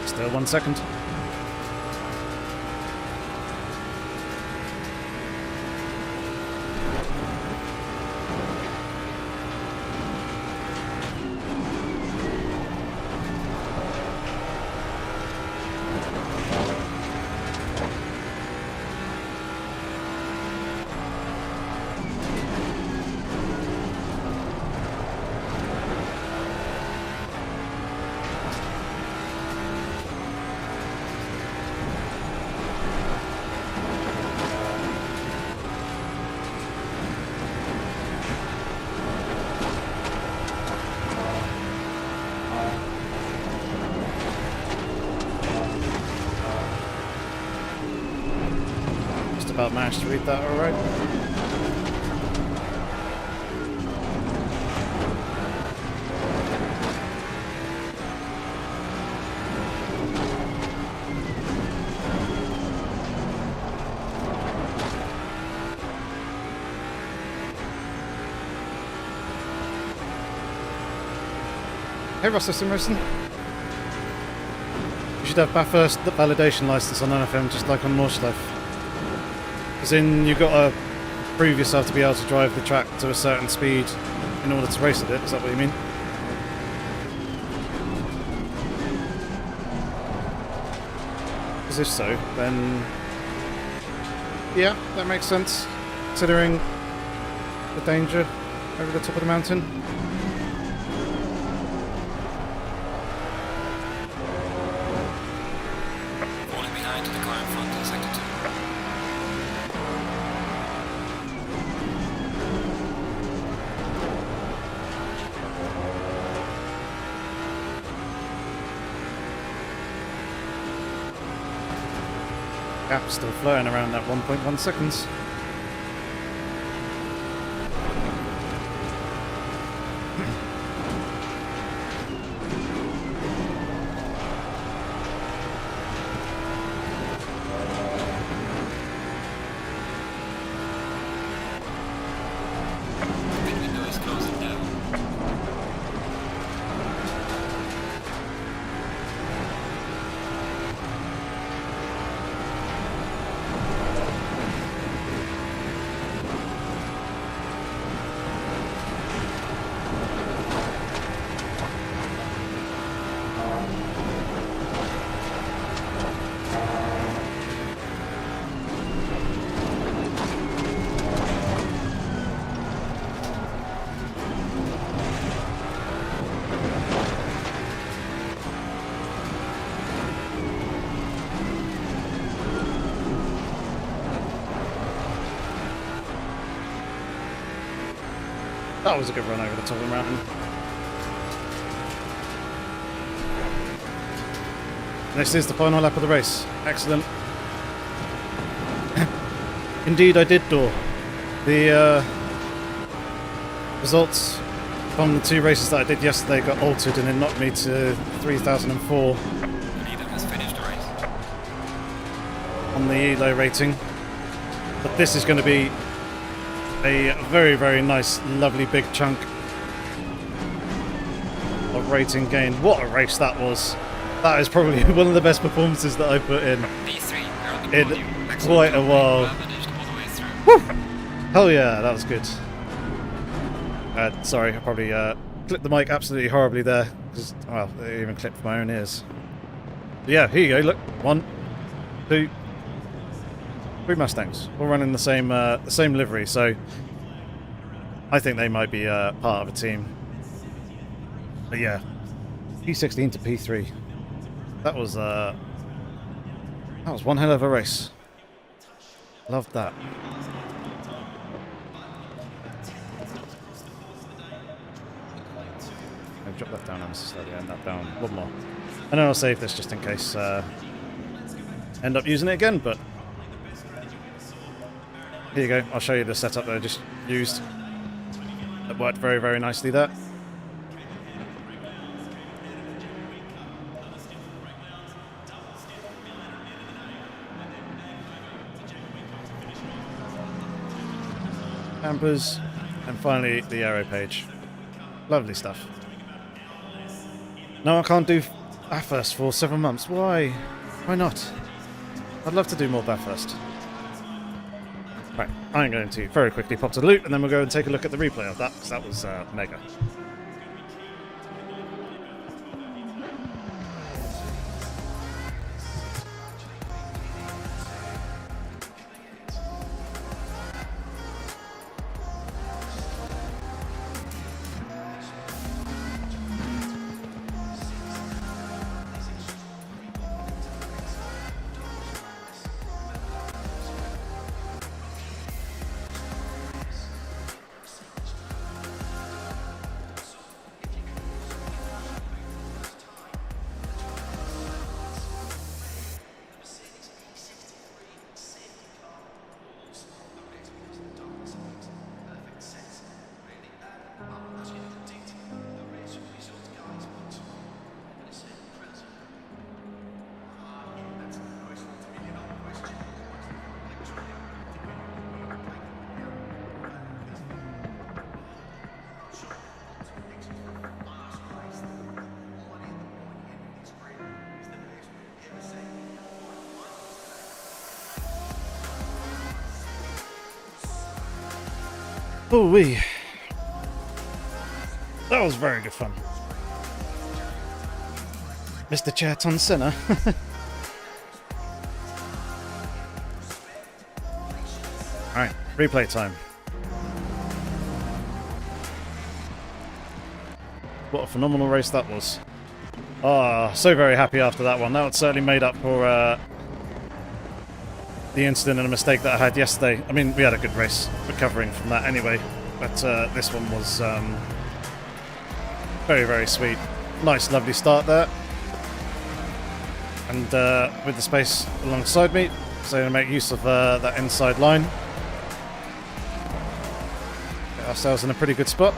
Still 1 second. managed to read that all right. Hey Russell Simerson. You should have Bathurst validation license on NFM just like on Nordschleife. As in, you've got to prove yourself to be able to drive the track to a certain speed in order to race at it. Is that what you mean? Because if so, then yeah, that makes sense, considering the danger over the top of the mountain. Falling behind the car in front in sector 2. Gap still flowing around that 1.1 seconds. Pit window is closing now. That was a good run over the top of the mountain. This is the final lap of the race. Excellent. Indeed, I did door. The results from the two races that I did yesterday got altered and it knocked me to 3004 The leader has finished the race. on the ELO rating. But this is going to be a very, very nice, lovely big chunk of rating gain. What a race that was. That is probably one of the best performances that I put in P3 are on the in podium. quite a while. Well managed all the way through. Hell yeah, that was good. Sorry, I probably clipped the mic absolutely horribly there, because, well, it even clipped my own ears. But yeah, here you go, look. 1, 2, 3 Mustangs, all running the same livery, so I think they might be part of a team. But yeah, P16 to P3. That was one hell of a race. Loved that. I'll drop that down ever so slowly and that down one more. And then I'll save this just in case end up using it again, but here you go. I'll show you the setup that I just used. It worked very, very nicely there. Campers, and finally the aero page. Lovely stuff. No, I can't do Bathurst for 7 months. Why? Why not? I'd love to do more Bathurst. Right, I'm going to very quickly pop to the loop and then we'll go and take a look at the replay of that, because that was mega. Oh wee. That was very good fun. Mr. Chairton Senna. Alright, replay time. What a phenomenal race that was. Ah, so very happy after that one. That one certainly made up for the incident and a mistake that I had yesterday. I mean, we had a good race recovering from that anyway, but this one was very, very sweet. Nice, lovely start there. And with the space alongside me, so to make use of that inside line. Get ourselves in a pretty good spot.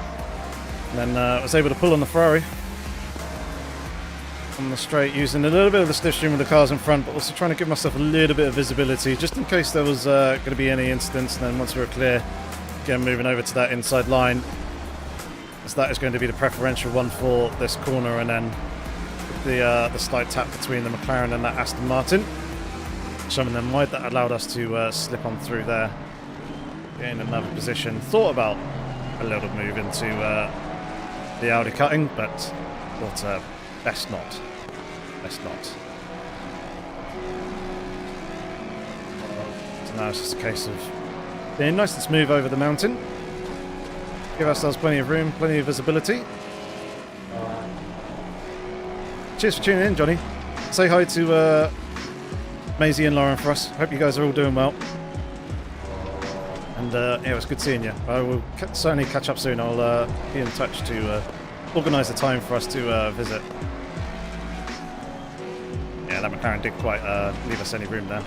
And then was able to pull on the Ferrari on the straight, using a little bit of the stiff stream with the cars in front, but also trying to give myself a little bit of visibility, just in case there was going to be any incidents. And then once we were clear, again moving over to that inside line, as that is going to be the preferential one for this corner, and then the slight tap between the McLaren and that Aston Martin, showing them wide, that allowed us to slip on through there, get in another position. Thought about a little move into the Audi cutting, but thought best not. Best not. So now it's just a case of being nice and smooth over the mountain. Give ourselves plenty of room, plenty of visibility. Cheers for tuning in, Johnny. Say hi to Maisie and Lauren for us. Hope you guys are all doing well. And yeah, it was good seeing you. I will certainly catch up soon. I'll be in touch to organise a time for us to visit. Yeah, that McLaren did quite leave us any room there.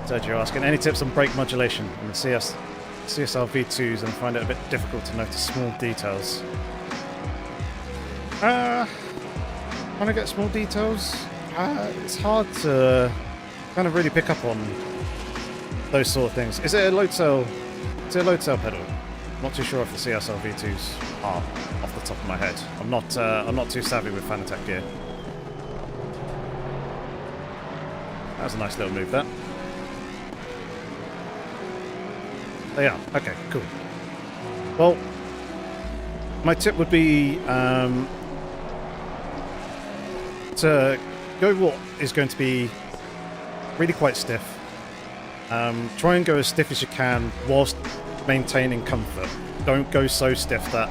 Sergio asking, any tips on brake modulation on the CSR V2s, and find it a bit difficult to notice small details. When I get small details, it's hard to kind of really pick up on those sort of things. Is it a load cell? Is it a load cell pedal? I'm not too sure if the CSR V2s are, off the top of my head. I'm not too savvy with Fanatec gear. That was a nice little move there. They are. Okay, cool. Well, my tip would be to go what is going to be really quite stiff. Try and go as stiff as you can whilst maintaining comfort. Don't go so stiff that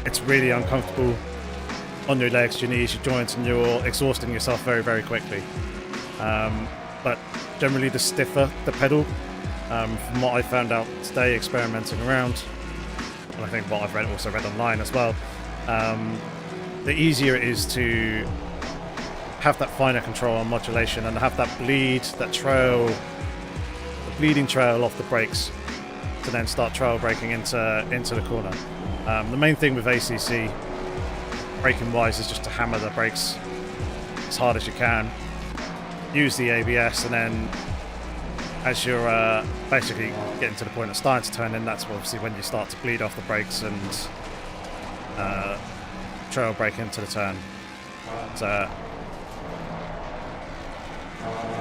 it's really uncomfortable on your legs, your knees, your joints, and you're exhausting yourself very, very quickly. But generally the stiffer the pedal, from what I found out today experimenting around, and I think what I've also read online as well, the easier it is to have that finer control on modulation and have that bleed, that trail, the bleeding trail off the brakes to then start trail braking into the corner. The main thing with ACC braking wise is just to hammer the brakes as hard as you can, use the ABS, and then as you're basically getting to the point of starting to turn in, that's obviously when you start to bleed off the brakes and trail brake into the turn. So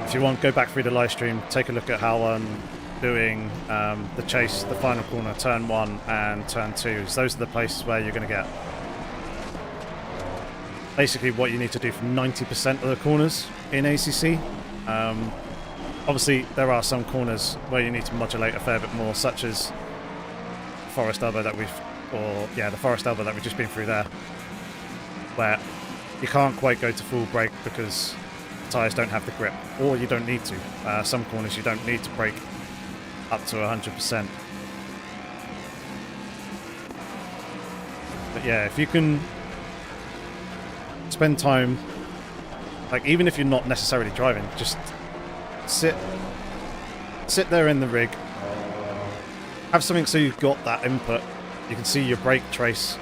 if you want, go back through the live stream, take a look at how I'm doing the chase, the final corner, turn 1 and turn 2. So those are the places where you're going to get basically what you need to do for 90% of the corners in ACC. Obviously, there are some corners where you need to modulate a fair bit more, such as Forest Elbow that the Forest Elbow that we've just been through there, where you can't quite go to full brake because the tyres don't have the grip, or you don't need to. Some corners you don't need to brake up to 100%. But yeah, if you can spend time, like even if you're not necessarily driving, just sit there in the rig, have something so you've got that input, you can see your brake trace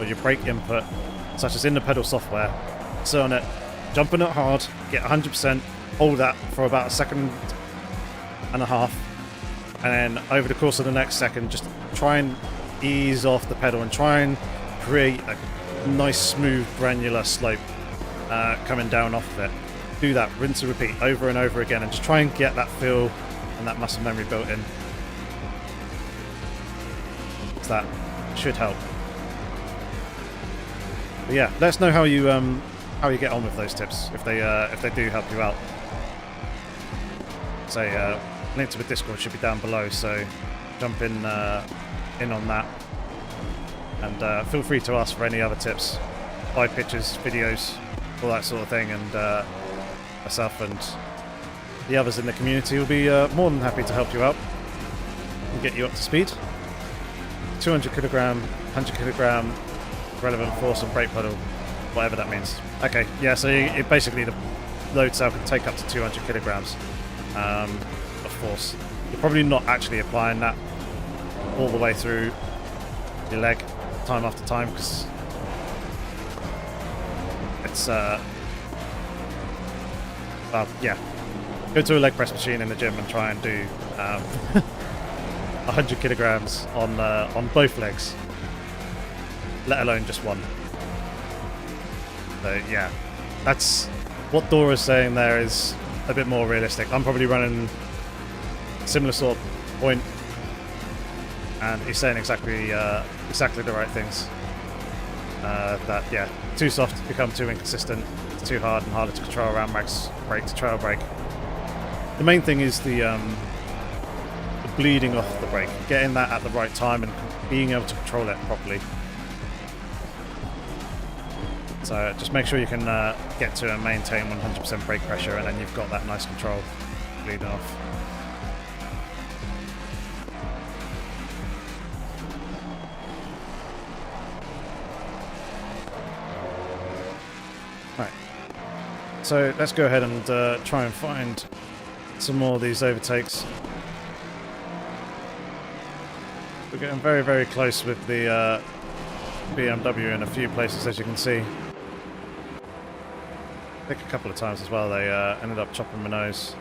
or your brake input, such as in the pedal software. Sit on it, jump on it hard, get 100%, hold that for about a second and a half, and then over the course of the next second just try and ease off the pedal and try and create a nice smooth granular slope coming down off of it. Do that, rinse and repeat over and over again, and just try and get that feel and that muscle memory built in. So that should help. But yeah, let us know how you get on with those tips if they do help you out. Say link to the Discord should be down below, so jump in on that, and feel free to ask for any other tips, live pictures, videos, all that sort of thing, and myself and the others in the community will be more than happy to help you out and get you up to speed. 200 kilogram, 100 kilogram relevant force and brake pedal, whatever that means. Okay, yeah, so basically the load cell can take up to 200 kilograms of force. You're probably not actually applying that all the way through your leg time after time, because it's well, yeah, go to a leg press machine in the gym and try and do 100 kilograms on both legs, let alone just one. So yeah, that's what Dora's saying there is a bit more realistic. I'm probably running a similar sort of point, and he's saying exactly the right things. That yeah, too soft, become too inconsistent, too hard and harder to control around max brake to trail brake. The main thing is the bleeding off the brake, getting that at the right time and being able to control it properly. So just make sure you can get to and maintain 100% brake pressure, and then you've got that nice control bleeding off. Right, so let's go ahead and try and find some more of these overtakes. We're getting very, very close with the BMW in a few places, as you can see. I think a couple of times as well they ended up chopping my nose.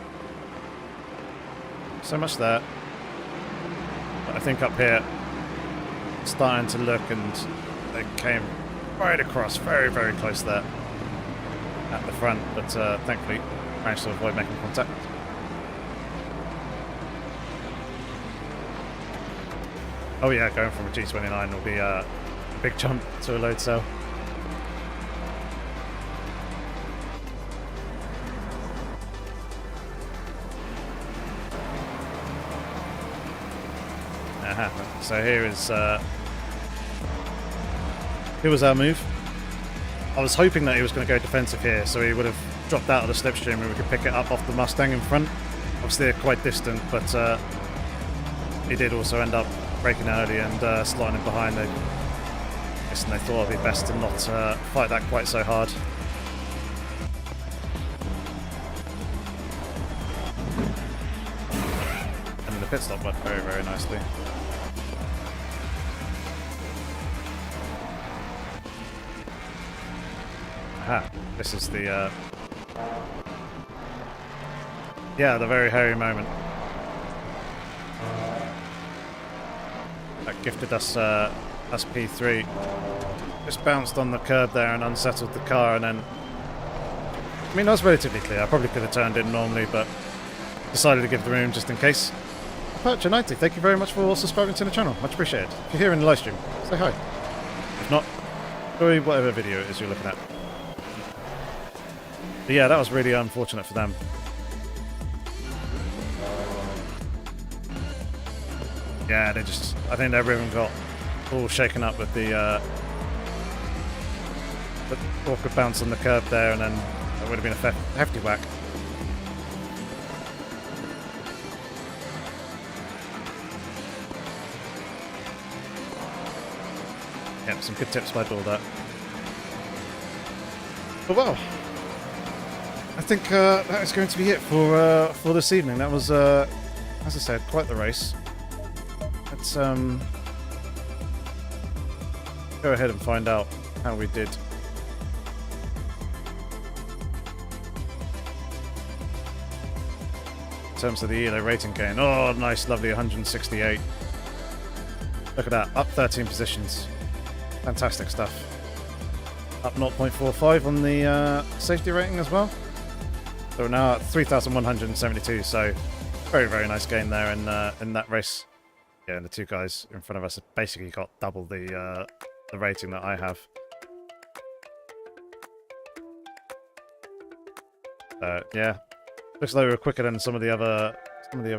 So much there. But I think up here, starting to look, and they came right across, very, very close there at the front, but thankfully managed to avoid making contact. Oh yeah, going from a G29 will be a big jump to a load cell. So here was our move. I was hoping that he was going to go defensive here, so he would have dropped out of the slipstream and we could pick it up off the Mustang in front. Obviously they're quite distant, but he did also end up braking early and sliding in behind. And they thought it'd be best to not fight that quite so hard. And the pit stop went very, very nicely. Aha, this is the yeah, the very hairy moment. That gifted us P3. Just bounced on the curb there and unsettled the car, and then I mean, that was relatively clear. I probably could have turned in normally, but decided to give the room just in case. Percha90, thank you very much for subscribing to the channel. Much appreciated. If you're here in the live stream, say hi. If not, enjoy whatever video it is you're looking at. But yeah, that was really unfortunate for them. Yeah, they just, I think everyone got all shaken up with the awkward bounce on the curb there, and then that would have been a hefty whack. Yeah, some good tips by Builder. But well, I think that is going to be it for this evening. That was, as I said, quite the race. Let's go ahead and find out how we did. In terms of the ELO rating gain. Oh, nice, lovely, 168. Look at that, up 13 positions. Fantastic stuff. Up 0.45 on the safety rating as well. So we're now at 3,172, so very, very nice gain there in that race. yeah, and the two guys in front of us have basically got double the rating that I have. Yeah, looks like we were quicker than some of the other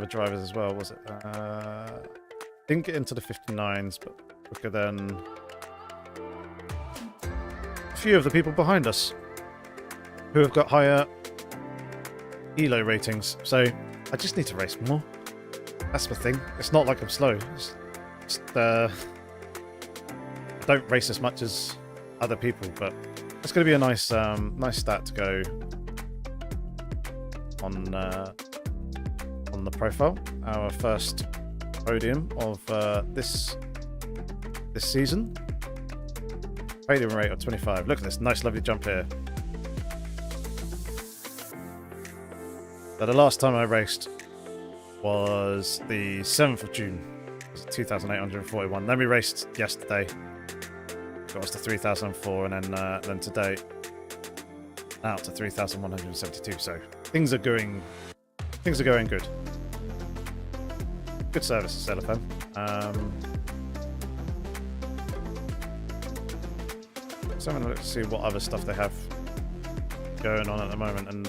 drivers as well. Was it? Didn't get into the 59s, but quicker than a few of the people behind us who have got higher elo ratings. So I just need to race more. That's the thing. It's not like I'm slow. It's just, I don't race as much as other people, but it's going to be a nice nice stat to go on the profile. Our first podium of this season. Podium rate of 25. Look at this nice, lovely jump here. So the last time I raced was the 7th of June. It was 2,841. Then we raced yesterday. Got us to 3,004, and then today out to 3,172. So things are going good. Good service, Cellophane. So I'm going to see what other stuff they have going on at the moment, and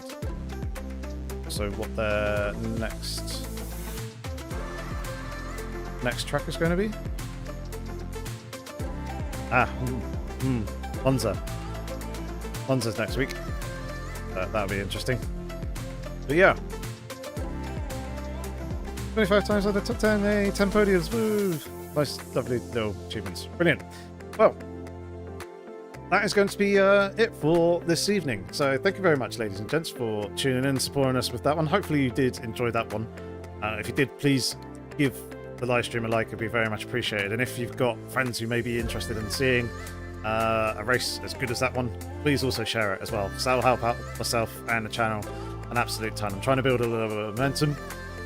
also what their next track is going to be. Monza's next week. That'll be interesting. But yeah, 25 times out of the top 10, hey, 10 podiums, woo! Nice, lovely little achievements. Brilliant. Well, that is going to be it for this evening. So thank you very much, ladies and gents, for tuning in, supporting us with that one. Hopefully you did enjoy that one. If you did, please give the live stream a like. It'd be very much appreciated. And if you've got friends who may be interested in seeing a race as good as that one, please also share it as well, because that will help out myself and the channel an absolute ton. I'm trying to build a little bit of momentum.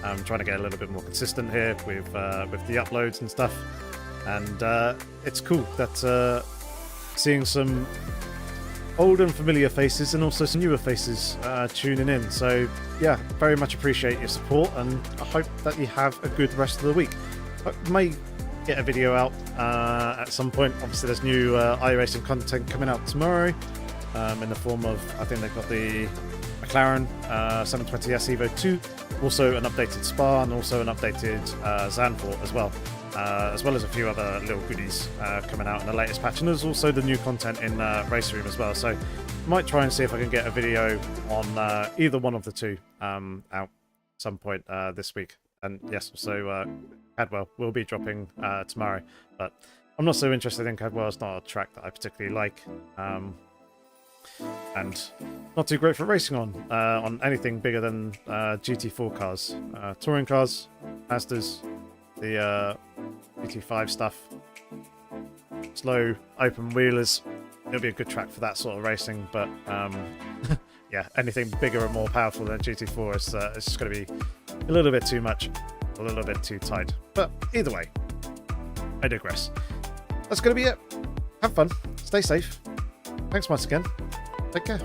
I'm trying to get a little bit more consistent here with the uploads and stuff. And it's cool that seeing some old and familiar faces and also some newer faces tuning in. So yeah, very much appreciate your support, and I hope that you have a good rest of the week. I may get a video out at some point. Obviously there's new iRacing content coming out tomorrow in the form of, I think they've got the McLaren 720S Evo 2, also an updated Spa, and also an updated Zandvoort as well as a few other little goodies coming out in the latest patch. And there's also the new content in Race Room as well, so might try and see if I can get a video on either one of the two out some point this week. And yes, so Cadwell will be dropping tomorrow, but I'm not so interested in Cadwell. It's not a track that I particularly like, and not too great for racing on anything bigger than GT4 cars, touring cars, Mazdas, the GT5 stuff, slow open wheelers. It'll be a good track for that sort of racing, but yeah, anything bigger and more powerful than GT4 is it's just going to be a little bit too much, a little bit too tight. But either way, I digress. That's going to be it. Have fun, stay safe. Thanks once again. Take care.